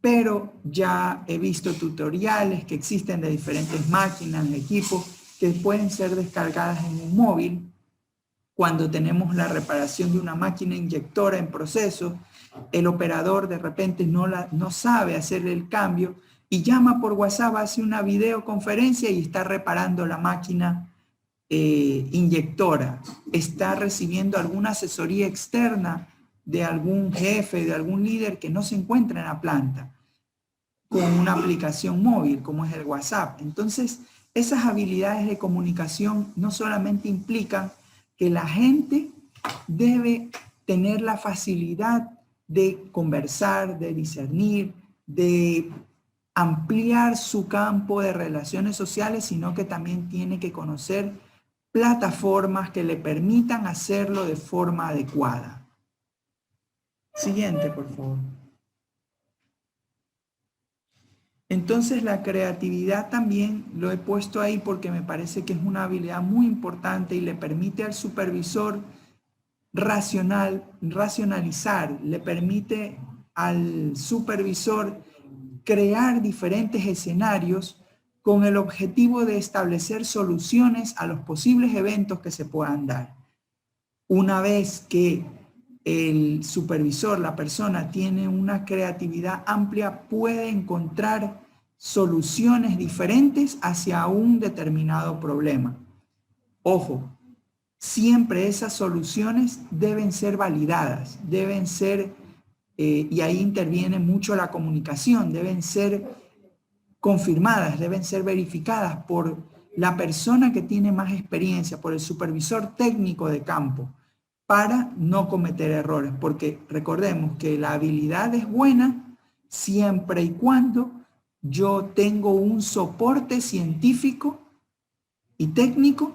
pero ya he visto tutoriales que existen de diferentes máquinas, equipos, que pueden ser descargadas en un móvil. Cuando tenemos la reparación de una máquina inyectora en proceso, el operador de repente no sabe hacerle el cambio y llama por WhatsApp, hace una videoconferencia y está reparando la máquina inyectora. Está recibiendo alguna asesoría externa de algún jefe, de algún líder que no se encuentra en la planta, con una aplicación móvil como es el WhatsApp. Entonces, esas habilidades de comunicación no solamente implican que la gente debe tener la facilidad de conversar, de discernir, de ampliar su campo de relaciones sociales, sino que también tiene que conocer plataformas que le permitan hacerlo de forma adecuada. Siguiente, por favor. Entonces la creatividad también lo he puesto ahí porque me parece que es una habilidad muy importante y le permite al supervisor racionalizar, le permite al supervisor crear diferentes escenarios con el objetivo de establecer soluciones a los posibles eventos que se puedan dar. Una vez que el supervisor, la persona, tiene una creatividad amplia, puede encontrar soluciones diferentes hacia un determinado problema. Ojo, siempre esas soluciones deben ser validadas, deben ser, y ahí interviene mucho la comunicación, deben ser confirmadas, deben ser verificadas por la persona que tiene más experiencia, por el supervisor técnico de campo, para no cometer errores, porque recordemos que la habilidad es buena siempre y cuando yo tengo un soporte científico y técnico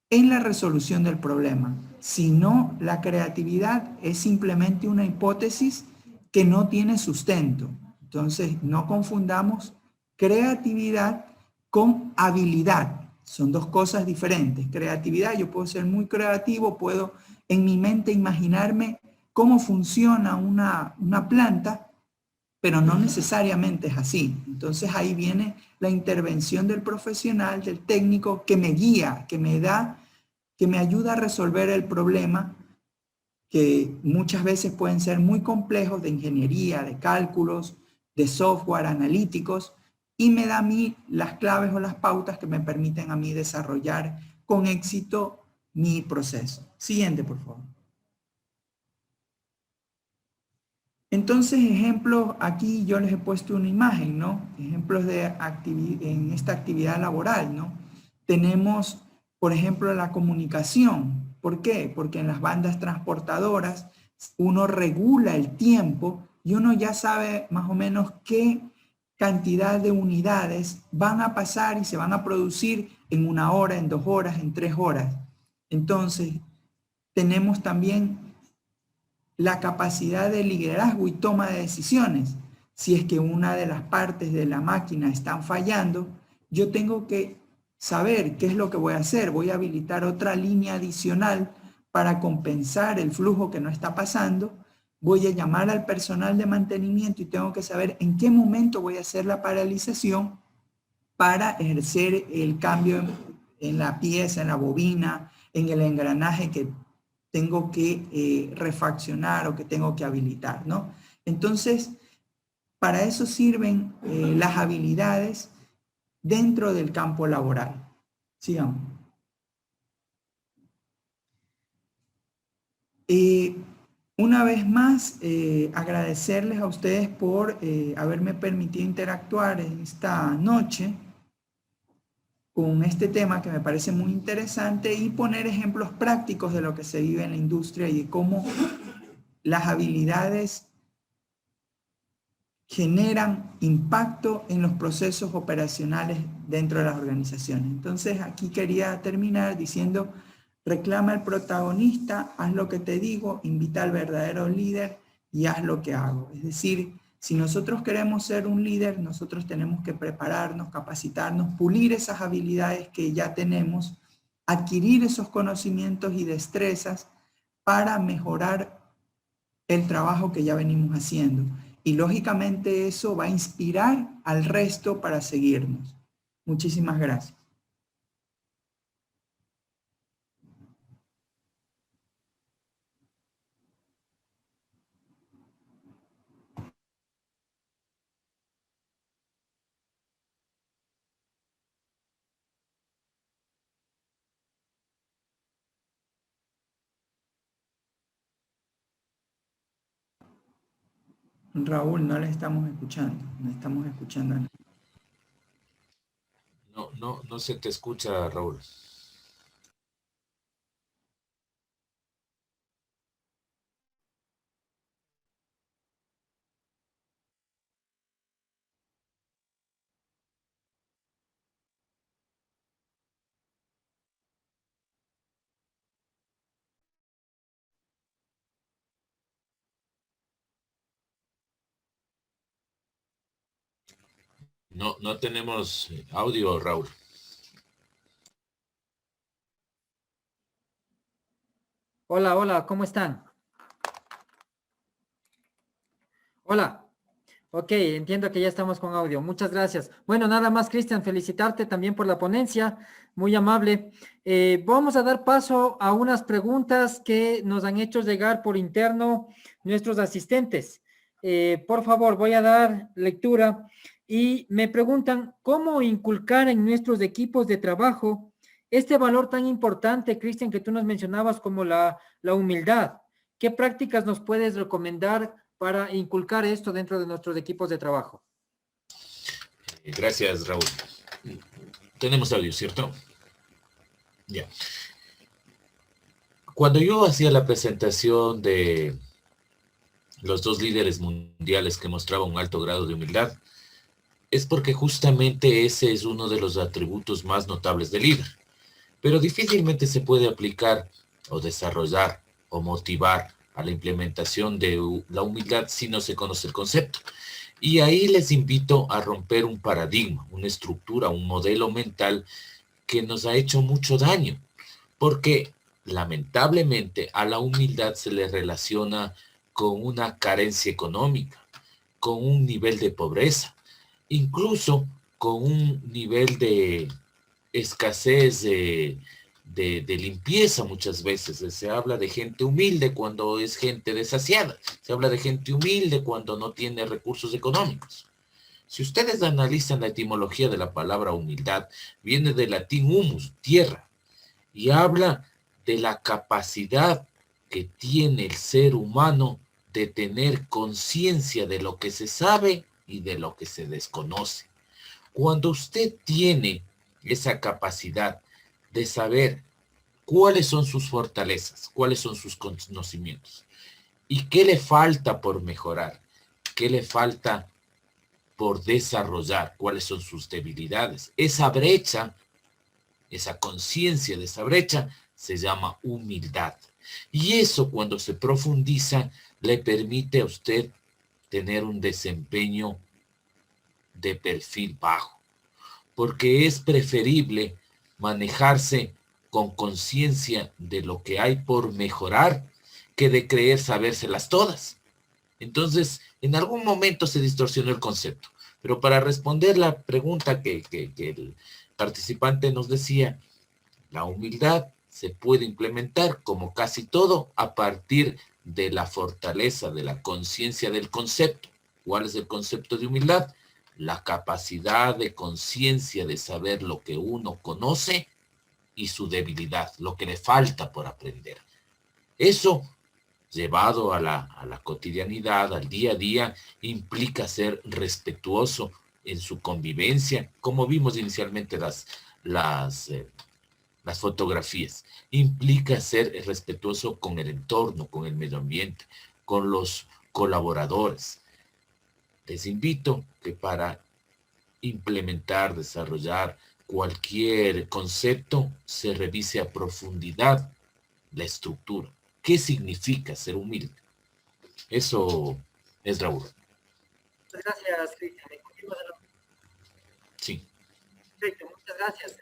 en la resolución del problema. Si no, la creatividad es simplemente una hipótesis que no tiene sustento. Entonces, no confundamos creatividad con habilidad. Son dos cosas diferentes. Creatividad, yo puedo ser muy creativo, puedo en mi mente imaginarme cómo funciona una planta, pero no necesariamente es así. Entonces ahí viene la intervención del profesional, del técnico, que me guía, que me ayuda a resolver el problema, que muchas veces pueden ser muy complejos, de ingeniería, de cálculos, de software, analíticos, y me da a mí las claves o las pautas que me permiten a mí desarrollar con éxito mi proceso. Siguiente, por favor. Entonces, ejemplos, aquí yo les he puesto una imagen, ¿no? Ejemplos en esta actividad laboral, ¿no? Tenemos, por ejemplo, la comunicación. ¿Por qué? Porque en las bandas transportadoras uno regula el tiempo y uno ya sabe más o menos qué cantidad de unidades van a pasar y se van a producir en 1 hora, en 2 horas, en 3 horas. Entonces, tenemos también la capacidad de liderazgo y toma de decisiones. Si es que una de las partes de la máquina están fallando, yo tengo que saber qué es lo que voy a hacer. Voy a habilitar otra línea adicional para compensar el flujo que no está pasando. Voy a llamar al personal de mantenimiento y tengo que saber en qué momento voy a hacer la paralización para ejercer el cambio en la pieza, en la bobina, en el engranaje que tengo que refaccionar o que tengo que habilitar, ¿no? Entonces, para eso sirven las habilidades dentro del campo laboral. Sigamos. Una vez más, agradecerles a ustedes por haberme permitido interactuar en esta noche con este tema que me parece muy interesante y poner ejemplos prácticos de lo que se vive en la industria y de cómo las habilidades generan impacto en los procesos operacionales dentro de las organizaciones. Entonces, aquí quería terminar diciendo, reclama al protagonista, haz lo que te digo, invita al verdadero líder y haz lo que hago. Es decir, si nosotros queremos ser un líder, nosotros tenemos que prepararnos, capacitarnos, pulir esas habilidades que ya tenemos, adquirir esos conocimientos y destrezas para mejorar el trabajo que ya venimos haciendo. Y lógicamente eso va a inspirar al resto para seguirnos. Muchísimas gracias. Raúl, no le estamos escuchando. No estamos escuchando a nadie. No se te escucha, Raúl. No tenemos audio, Raúl. Hola, hola, ¿cómo están? Hola. Ok, entiendo que ya estamos con audio. Muchas gracias. Bueno, nada más, Cristian, felicitarte también por la ponencia. Muy amable. Vamos a dar paso a unas preguntas que nos han hecho llegar por interno nuestros asistentes. Por favor, voy a dar lectura y me preguntan cómo inculcar en nuestros equipos de trabajo este valor tan importante, Cristian, que tú nos mencionabas como la humildad. ¿Qué prácticas nos puedes recomendar para inculcar esto dentro de nuestros equipos de trabajo? Gracias, Raúl. Tenemos audio, ¿cierto? Ya. Cuando yo hacía la presentación de los 2 líderes mundiales que mostraban un alto grado de humildad, es porque justamente ese es uno de los atributos más notables del líder. Pero difícilmente se puede aplicar o desarrollar o motivar a la implementación de la humildad si no se conoce el concepto. Y ahí les invito a romper un paradigma, una estructura, un modelo mental que nos ha hecho mucho daño, porque lamentablemente a la humildad se le relaciona con una carencia económica, con un nivel de pobreza, incluso con un nivel de escasez de limpieza muchas veces. Se habla de gente humilde cuando es gente desasiada. Se habla de gente humilde cuando no tiene recursos económicos. Si ustedes analizan la etimología de la palabra humildad, viene del latín humus, tierra, y habla de la capacidad que tiene el ser humano de tener conciencia de lo que se sabe y de lo que se desconoce. Cuando usted tiene esa capacidad de saber cuáles son sus fortalezas, cuáles son sus conocimientos y qué le falta por mejorar, qué le falta por desarrollar, cuáles son sus debilidades. Esa brecha esa conciencia de esa brecha, se llama humildad. Y eso, cuando se profundiza, le permite a usted tener un desempeño de perfil bajo, porque es preferible manejarse con conciencia de lo que hay por mejorar que de creer sabérselas todas. Entonces, en algún momento se distorsionó el concepto. Pero para responder la pregunta que el participante nos decía, la humildad se puede implementar, como casi todo, a partir de la fortaleza, de la conciencia del concepto. ¿Cuál es el concepto de humildad? La capacidad de conciencia de saber lo que uno conoce y su debilidad, lo que le falta por aprender. Eso, llevado a la cotidianidad, al día a día, implica ser respetuoso en su convivencia, como vimos inicialmente las fotografías. Implica ser respetuoso con el entorno, con el medio ambiente, con los colaboradores. Les invito que para implementar, desarrollar cualquier concepto, se revise a profundidad la estructura. ¿Qué significa ser humilde? Eso es Raúl. Muchas gracias, Cristian. Sí. Perfecto, muchas gracias.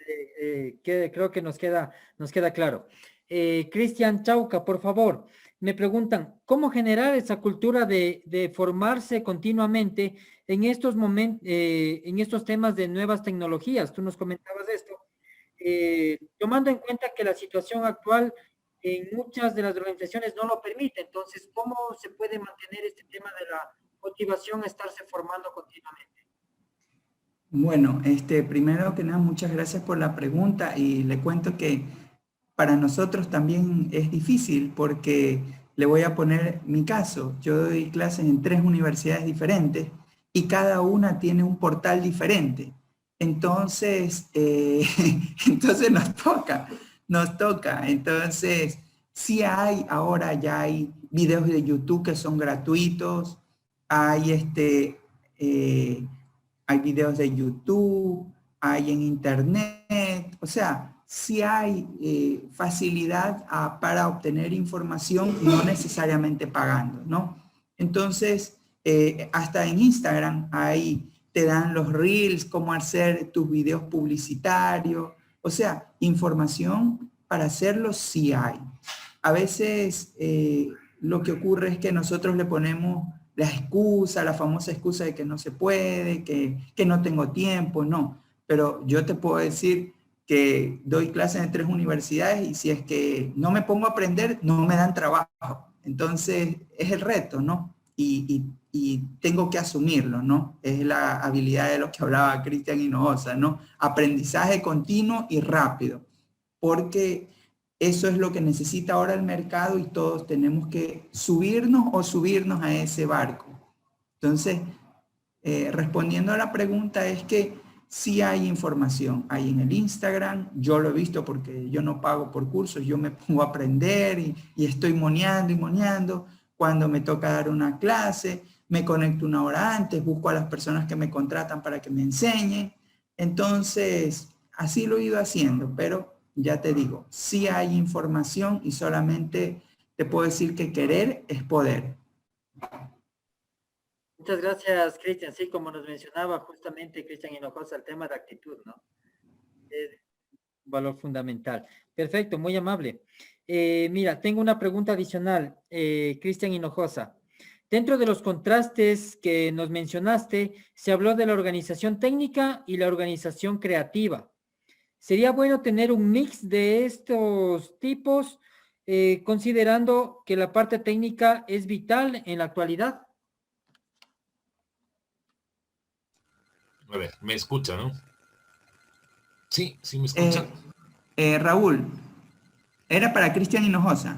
Creo que nos queda claro. Cristian Chauca, por favor, me preguntan, ¿cómo generar esa cultura de formarse continuamente en estos momentos, en estos temas de nuevas tecnologías? Tú nos comentabas esto. Tomando en cuenta que la situación actual en muchas de las organizaciones no lo permite, entonces, ¿cómo se puede mantener este tema de la motivación a estarse formando continuamente? Bueno, primero que nada, muchas gracias por la pregunta y le cuento que para nosotros también es difícil porque le voy a poner mi caso. Yo doy clases en 3 universidades diferentes y cada una tiene un portal diferente. Entonces, entonces nos toca. Entonces, sí hay, ahora ya hay videos de YouTube que son gratuitos, hay hay videos de YouTube, hay en Internet, o sea, sí hay facilidad para obtener información, no necesariamente pagando, ¿no? Entonces, hasta en Instagram ahí te dan los reels, cómo hacer tus videos publicitarios, o sea, información para hacerlo sí hay. A veces lo que ocurre es que nosotros le ponemos la excusa, la famosa excusa de que no se puede, que no tengo tiempo, no. Pero yo te puedo decir que doy clases en 3 universidades y si es que no me pongo a aprender, no me dan trabajo. Entonces, es el reto, ¿no? Y tengo que asumirlo, ¿no? Es la habilidad de lo que hablaba Cristian Hinojosa, ¿no? Aprendizaje continuo y rápido, porque eso es lo que necesita ahora el mercado y todos tenemos que subirnos a ese barco. Entonces, respondiendo a la pregunta es que sí hay información, hay en el Instagram, yo lo he visto porque yo no pago por cursos, yo me pongo a aprender y estoy moneando y moneando. Cuando me toca dar una clase, me conecto 1 hora antes, busco a las personas que me contratan para que me enseñen. Entonces, así lo he ido haciendo, pero ya te digo, sí hay información y solamente te puedo decir que querer es poder. Muchas gracias, Cristian. Sí, como nos mencionaba justamente Cristian Hinojosa, el tema de actitud, ¿no? Es un valor fundamental. Perfecto, muy amable. Mira, tengo una pregunta adicional, Cristian Hinojosa. Dentro de los contrastes que nos mencionaste, se habló de la organización técnica y la organización creativa. ¿Sería bueno tener un mix de estos tipos, considerando que la parte técnica es vital en la actualidad? A ver, me escucha, ¿no? Sí, sí me escucha. Raúl, era para Cristian Hinojosa.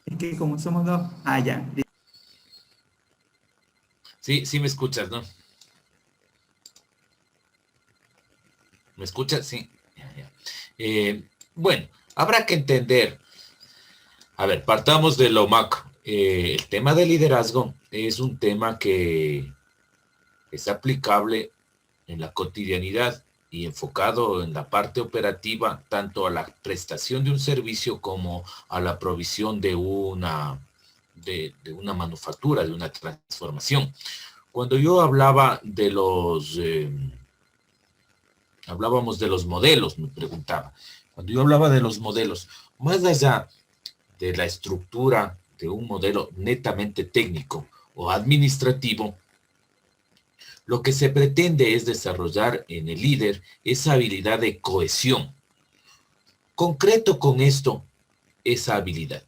Es que como somos dos. Ya. Sí, sí me escuchas, ¿no? ¿Me escuchas? Sí. Bueno, habrá que entender. A ver, partamos de lo macro. El tema del liderazgo es un tema que es aplicable en la cotidianidad y enfocado en la parte operativa, tanto a la prestación de un servicio como a la provisión de una manufactura, de una transformación. Cuando yo hablaba de hablábamos de los modelos, me preguntaba. Cuando yo hablaba de los modelos, más allá de la estructura de un modelo netamente técnico o administrativo, lo que se pretende es desarrollar en el líder esa habilidad de cohesión. Concreto con esto, esa habilidad.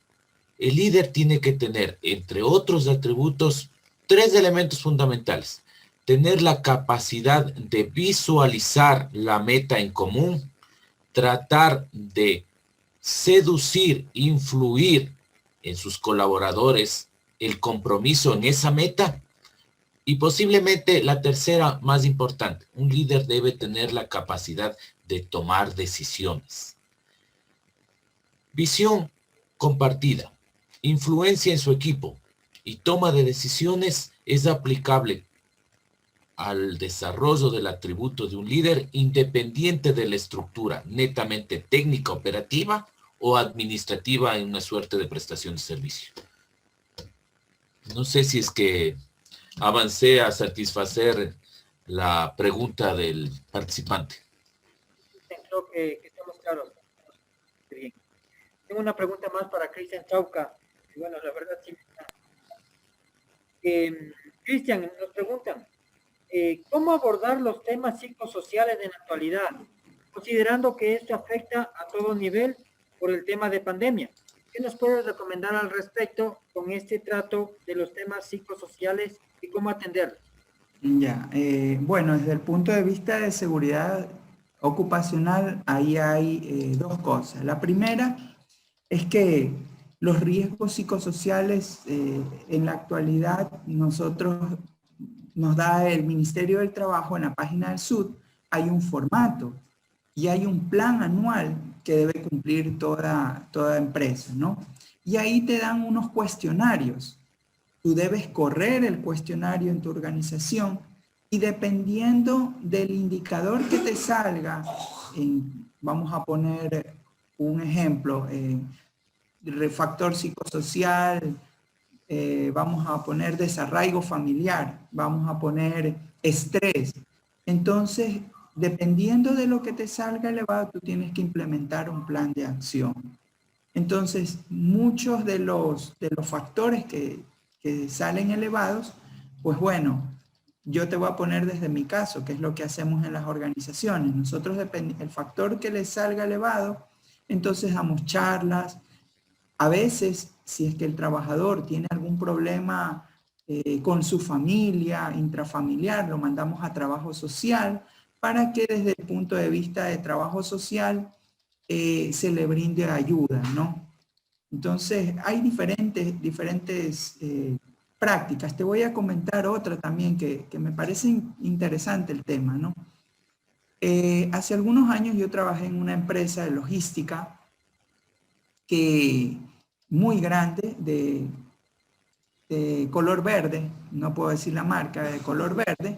El líder tiene que tener, entre otros atributos, 3 elementos fundamentales. Tener la capacidad de visualizar la meta en común, tratar de seducir, influir en sus colaboradores el compromiso en esa meta. Y posiblemente la tercera más importante, un líder debe tener la capacidad de tomar decisiones. Visión compartida, influencia en su equipo y toma de decisiones es aplicable al desarrollo del atributo de un líder independiente de la estructura netamente técnica operativa o administrativa en una suerte de prestación de servicio. No sé si es que avancé a satisfacer la pregunta del participante. Creo que estamos claros. Bien. Tengo una pregunta más para Cristian Chauca. Y bueno, la verdad sí. Cristian, nos preguntan, ¿cómo abordar los temas psicosociales de la actualidad, considerando que esto afecta a todo nivel por el tema de pandemia? ¿Qué nos puedes recomendar al respecto con este trato de los temas psicosociales y cómo atenderlos? Ya, bueno, desde el punto de vista de seguridad ocupacional, ahí hay dos cosas. La primera es que los riesgos psicosociales en la actualidad nos da el Ministerio del Trabajo en la página del SUD, hay un formato y hay un plan anual que debe cumplir toda empresa, ¿no? Y ahí te dan unos cuestionarios. Tú debes correr el cuestionario en tu organización y dependiendo del indicador que te salga, vamos a poner un ejemplo, factor psicosocial, vamos a poner desarraigo familiar, vamos a poner estrés. Entonces, dependiendo de lo que te salga elevado, tú tienes que implementar un plan de acción. Entonces, muchos de los factores que salen elevados, pues bueno, yo te voy a poner desde mi caso, que es lo que hacemos en las organizaciones. Nosotros, el factor que les salga elevado, entonces damos charlas. A veces, si es que el trabajador tiene algún problema con su familia, intrafamiliar, lo mandamos a trabajo social para que desde el punto de vista de trabajo social se le brinde ayuda, ¿no? Entonces, hay diferentes prácticas. Te voy a comentar otra también que me parece interesante el tema, ¿no? Hace algunos años yo trabajé en una empresa de logística muy grande, de color verde, no puedo decir la marca, de color verde.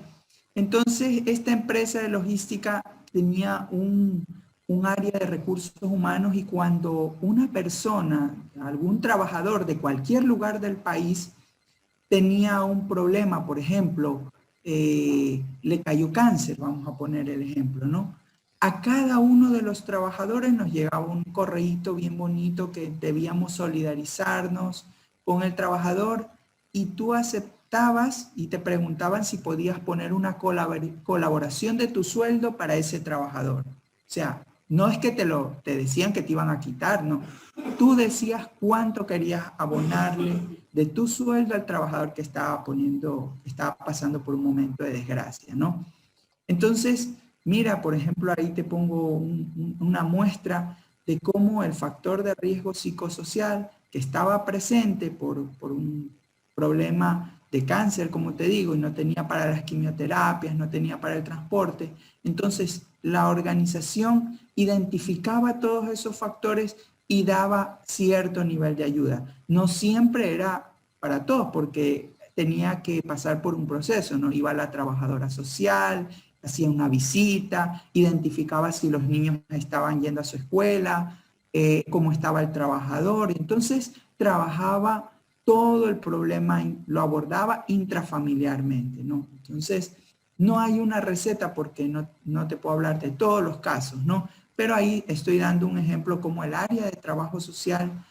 Entonces, esta empresa de logística tenía un área de recursos humanos y cuando una persona, algún trabajador de cualquier lugar del país tenía un problema, por ejemplo, le cayó cáncer, vamos a poner el ejemplo, ¿no? A cada uno de los trabajadores nos llegaba un correíto bien bonito que debíamos solidarizarnos con el trabajador y tú aceptabas y te preguntaban si podías poner una colaboración de tu sueldo para ese trabajador. O sea, no es que te decían que te iban a quitar, no. Tú decías cuánto querías abonarle de tu sueldo al trabajador que estaba pasando por un momento de desgracia, ¿no? Entonces, mira, por ejemplo, ahí te pongo una muestra de cómo el factor de riesgo psicosocial que estaba presente por un problema de cáncer, como te digo, y no tenía para las quimioterapias, no tenía para el transporte. Entonces, la organización identificaba todos esos factores y daba cierto nivel de ayuda. No siempre era para todos, porque tenía que pasar por un proceso, ¿no? Iba la trabajadora social, hacía una visita, identificaba si los niños estaban yendo a su escuela, cómo estaba el trabajador. Entonces, trabajaba todo el problema, lo abordaba intrafamiliarmente, ¿no? Entonces, no hay una receta porque no te puedo hablar de todos los casos, ¿no? Pero ahí estoy dando un ejemplo como el área de trabajo social,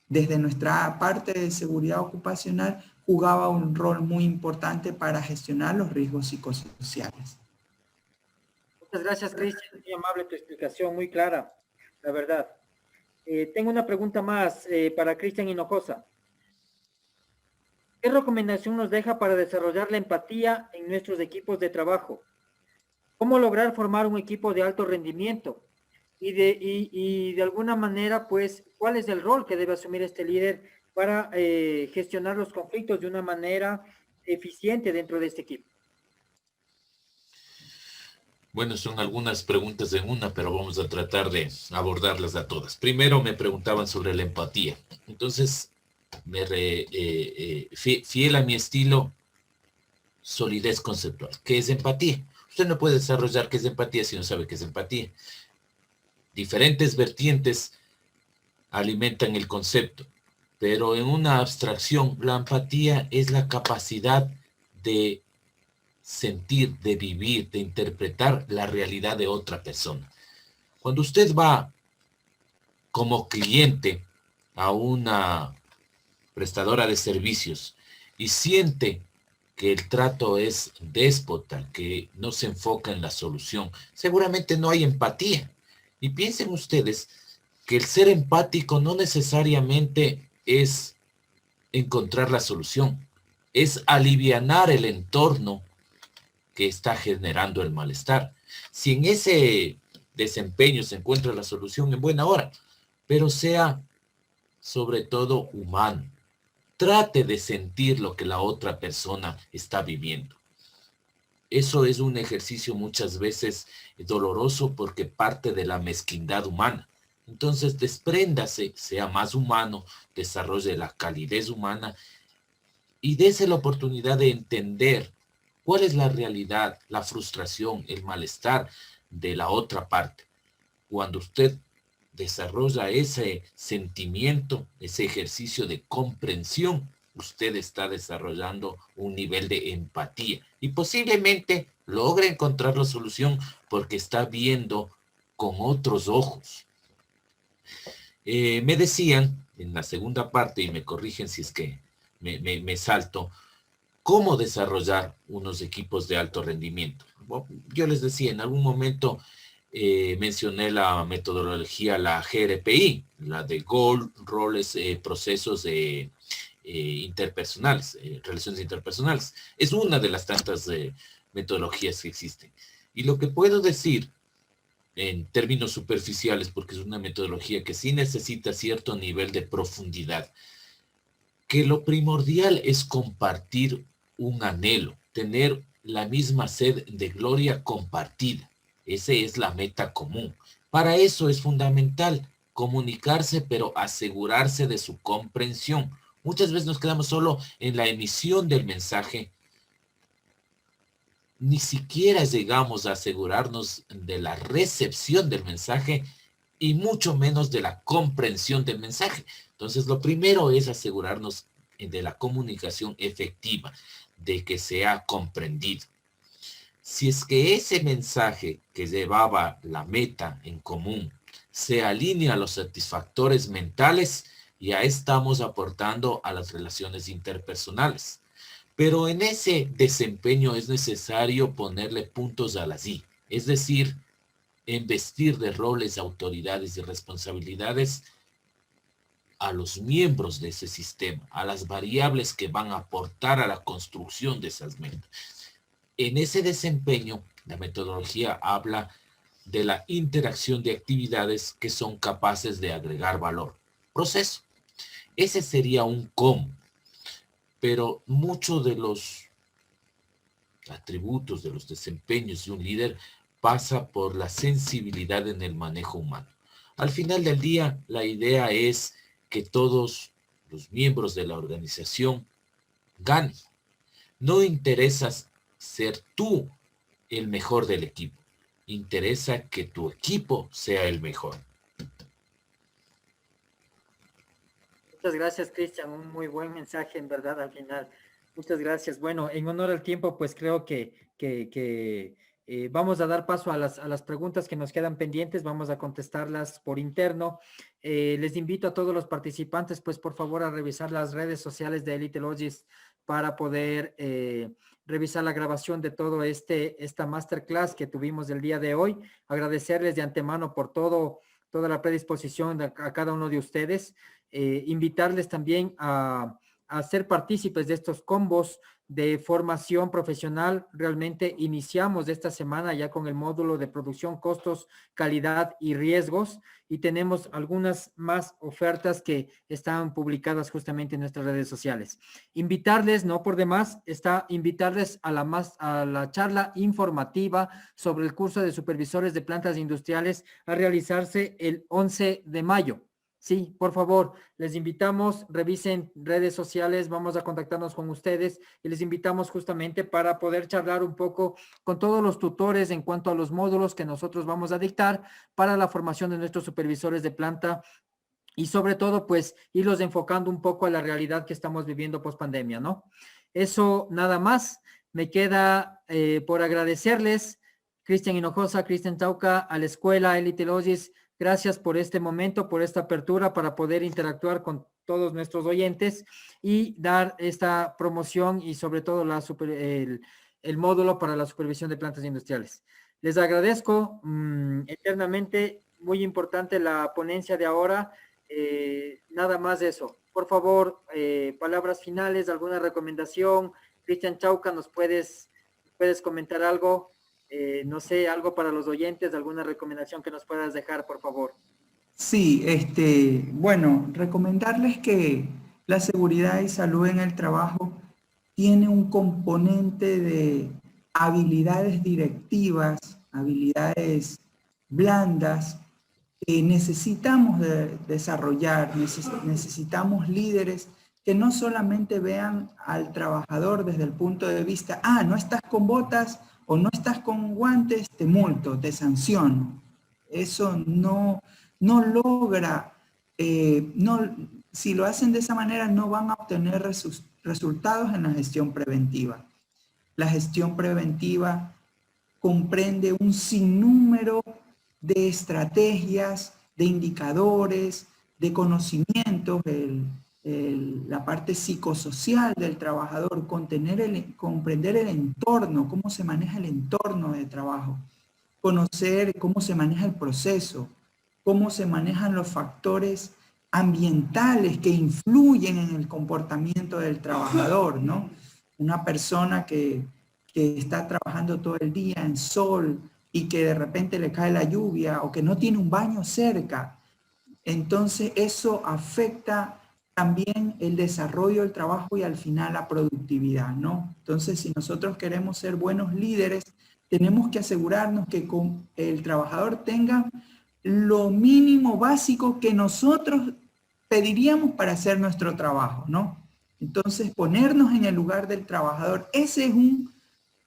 desde nuestra parte de seguridad ocupacional, jugaba un rol muy importante para gestionar los riesgos psicosociales. Muchas gracias, Cristian. Muy amable tu explicación, muy clara, la verdad. Tengo una pregunta más para Cristian Hinojosa. ¿Qué recomendación nos deja para desarrollar la empatía en nuestros equipos de trabajo? ¿Cómo lograr formar un equipo de alto rendimiento? Y de alguna manera, pues, ¿cuál es el rol que debe asumir este líder para gestionar los conflictos de una manera eficiente dentro de este equipo? Bueno, son algunas preguntas en una, pero vamos a tratar de abordarlas a todas. Primero me preguntaban sobre la empatía. Entonces, fiel a mi estilo, solidez conceptual. ¿Qué es empatía? Usted no puede desarrollar qué es empatía si no sabe qué es empatía. Diferentes vertientes alimentan el concepto, pero en una abstracción, la empatía es la capacidad de sentir, de vivir, de interpretar la realidad de otra persona. Cuando usted va como cliente a una prestadora de servicios y siente que el trato es déspota, que no se enfoca en la solución, seguramente no hay empatía. Y piensen ustedes que el ser empático no necesariamente es encontrar la solución, es alivianar el entorno que está generando el malestar. Si en ese desempeño se encuentra la solución, en buena hora, pero sea sobre todo humano. Trate de sentir lo que la otra persona está viviendo. Eso es un ejercicio muchas veces doloroso porque parte de la mezquindad humana. Entonces, despréndase, sea más humano, desarrolle la calidez humana y dése la oportunidad de entender cuál es la realidad, la frustración, el malestar de la otra parte. Cuando usted desarrolla ese sentimiento, ese ejercicio de comprensión, usted está desarrollando un nivel de empatía y posiblemente logre encontrar la solución porque está viendo con otros ojos. Me decían en la segunda parte, y me corrigen si es que me salto, cómo desarrollar unos equipos de alto rendimiento. Bueno, yo les decía, en algún momento mencioné la metodología, la GRPI, la de Goal, Roles, Procesos interpersonales, relaciones interpersonales. Es una de las tantas metodologías que existen. Y lo que puedo decir en términos superficiales, porque es una metodología que sí necesita cierto nivel de profundidad, que lo primordial es compartir un anhelo, tener la misma sed de gloria compartida. Esa es la meta común. Para eso es fundamental comunicarse, pero asegurarse de su comprensión. Muchas veces nos quedamos solo en la emisión del mensaje. Ni siquiera llegamos a asegurarnos de la recepción del mensaje y mucho menos de la comprensión del mensaje. Entonces, lo primero es asegurarnos de la comunicación efectiva, de que sea comprendido. Si es que ese mensaje que llevaba la meta en común se alinea a los satisfactores mentales, ya estamos aportando a las relaciones interpersonales. Pero en ese desempeño es necesario ponerle puntos a las i, es decir, investir de roles, autoridades y responsabilidades a los miembros de ese sistema, a las variables que van a aportar a la construcción de esas metas. En ese desempeño, la metodología habla de la interacción de actividades que son capaces de agregar valor. Proceso. Ese sería un cómo, pero muchos de los atributos, de los desempeños de un líder pasa por la sensibilidad en el manejo humano. Al final del día, la idea es que todos los miembros de la organización ganen. No interesa ser tú el mejor del equipo. Interesa que tu equipo sea el mejor. Muchas gracias, Cristian. Un muy buen mensaje, en verdad, al final. Muchas gracias. Bueno, en honor al tiempo, pues creo que vamos a dar paso a las preguntas que nos quedan pendientes. Vamos a contestarlas por interno. Les invito a todos los participantes, pues por favor, a revisar las redes sociales de Elite Logis para poder revisar la grabación de todo esta masterclass que tuvimos el día de hoy. Agradecerles de antemano por toda la predisposición a cada uno de ustedes. Invitarles también a ser partícipes de estos combos de formación profesional. Realmente iniciamos esta semana ya con el módulo de producción, costos, calidad y riesgos, y tenemos algunas más ofertas que están publicadas justamente en nuestras redes sociales. Invitarles, no por demás, invitarles a la charla informativa sobre el curso de supervisores de plantas industriales a realizarse el 11 de mayo. Sí, por favor, les invitamos, revisen redes sociales, vamos a contactarnos con ustedes y les invitamos justamente para poder charlar un poco con todos los tutores en cuanto a los módulos que nosotros vamos a dictar para la formación de nuestros supervisores de planta y sobre todo, pues, irlos enfocando un poco a la realidad que estamos viviendo post pandemia, ¿no? Eso nada más. Me queda por agradecerles, Cristian Hinojosa, Cristian Tauca, a la escuela Elite Logis. Gracias por este momento, por esta apertura para poder interactuar con todos nuestros oyentes y dar esta promoción y sobre todo el módulo para la supervisión de plantas industriales. Les agradezco eternamente, muy importante la ponencia de ahora. Nada más de eso. Por favor, palabras finales, alguna recomendación. Cristian Chauca, ¿nos puedes comentar algo? No sé, algo para los oyentes, alguna recomendación que nos puedas dejar, por favor. Sí, bueno, recomendarles que la seguridad y salud en el trabajo tiene un componente de habilidades directivas, habilidades blandas que necesitamos desarrollar, necesitamos líderes que no solamente vean al trabajador desde el punto de vista, no estás con botas o no estás con guantes, te multo, te sanciono. Eso no logra, si lo hacen de esa manera no van a obtener resultados en la gestión preventiva. La gestión preventiva comprende un sinnúmero de estrategias, de indicadores, de conocimientos, la parte psicosocial del trabajador, comprender el entorno, cómo se maneja el entorno de trabajo, conocer cómo se maneja el proceso, cómo se manejan los factores ambientales que influyen en el comportamiento del trabajador, ¿no? Una persona que está trabajando todo el día en sol y que de repente le cae la lluvia o que no tiene un baño cerca, entonces eso afecta también el desarrollo del trabajo y al final la productividad, ¿no? Entonces, si nosotros queremos ser buenos líderes, tenemos que asegurarnos que el trabajador tenga lo mínimo básico que nosotros pediríamos para hacer nuestro trabajo, ¿no? Entonces, ponernos en el lugar del trabajador, ese es un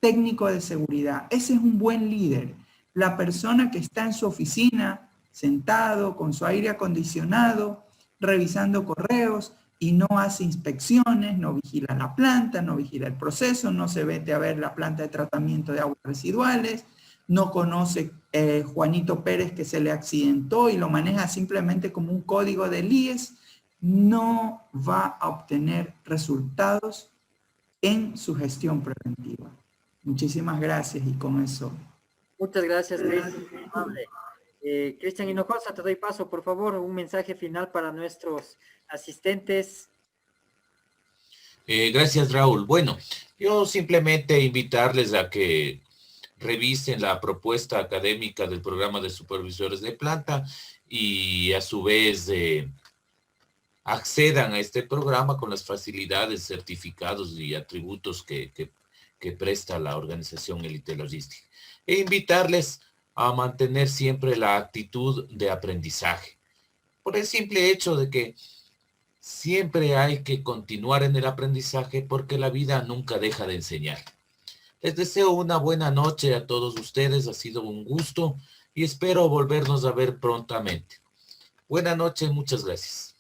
técnico de seguridad, ese es un buen líder. La persona que está en su oficina, sentado, con su aire acondicionado, revisando correos y no hace inspecciones, no vigila la planta, no vigila el proceso, no se mete a ver la planta de tratamiento de aguas residuales, no conoce Juanito Pérez que se le accidentó y lo maneja simplemente como un código del IES, no va a obtener resultados en su gestión preventiva. Muchísimas gracias y con eso. Muchas gracias, Cristian. Cristian Hinojosa, te doy paso, por favor, un mensaje final para nuestros asistentes. Gracias, Raúl. Bueno, yo simplemente invitarles a que revisen la propuesta académica del programa de supervisores de planta y a su vez accedan a este programa con las facilidades, certificados y atributos que presta la organización Elite Logística. E invitarles a mantener siempre la actitud de aprendizaje, por el simple hecho de que siempre hay que continuar en el aprendizaje porque la vida nunca deja de enseñar. Les deseo una buena noche a todos ustedes, ha sido un gusto y espero volvernos a ver prontamente. Buena noche, muchas gracias.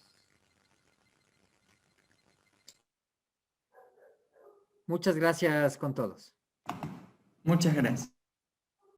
Muchas gracias con todos. Muchas gracias.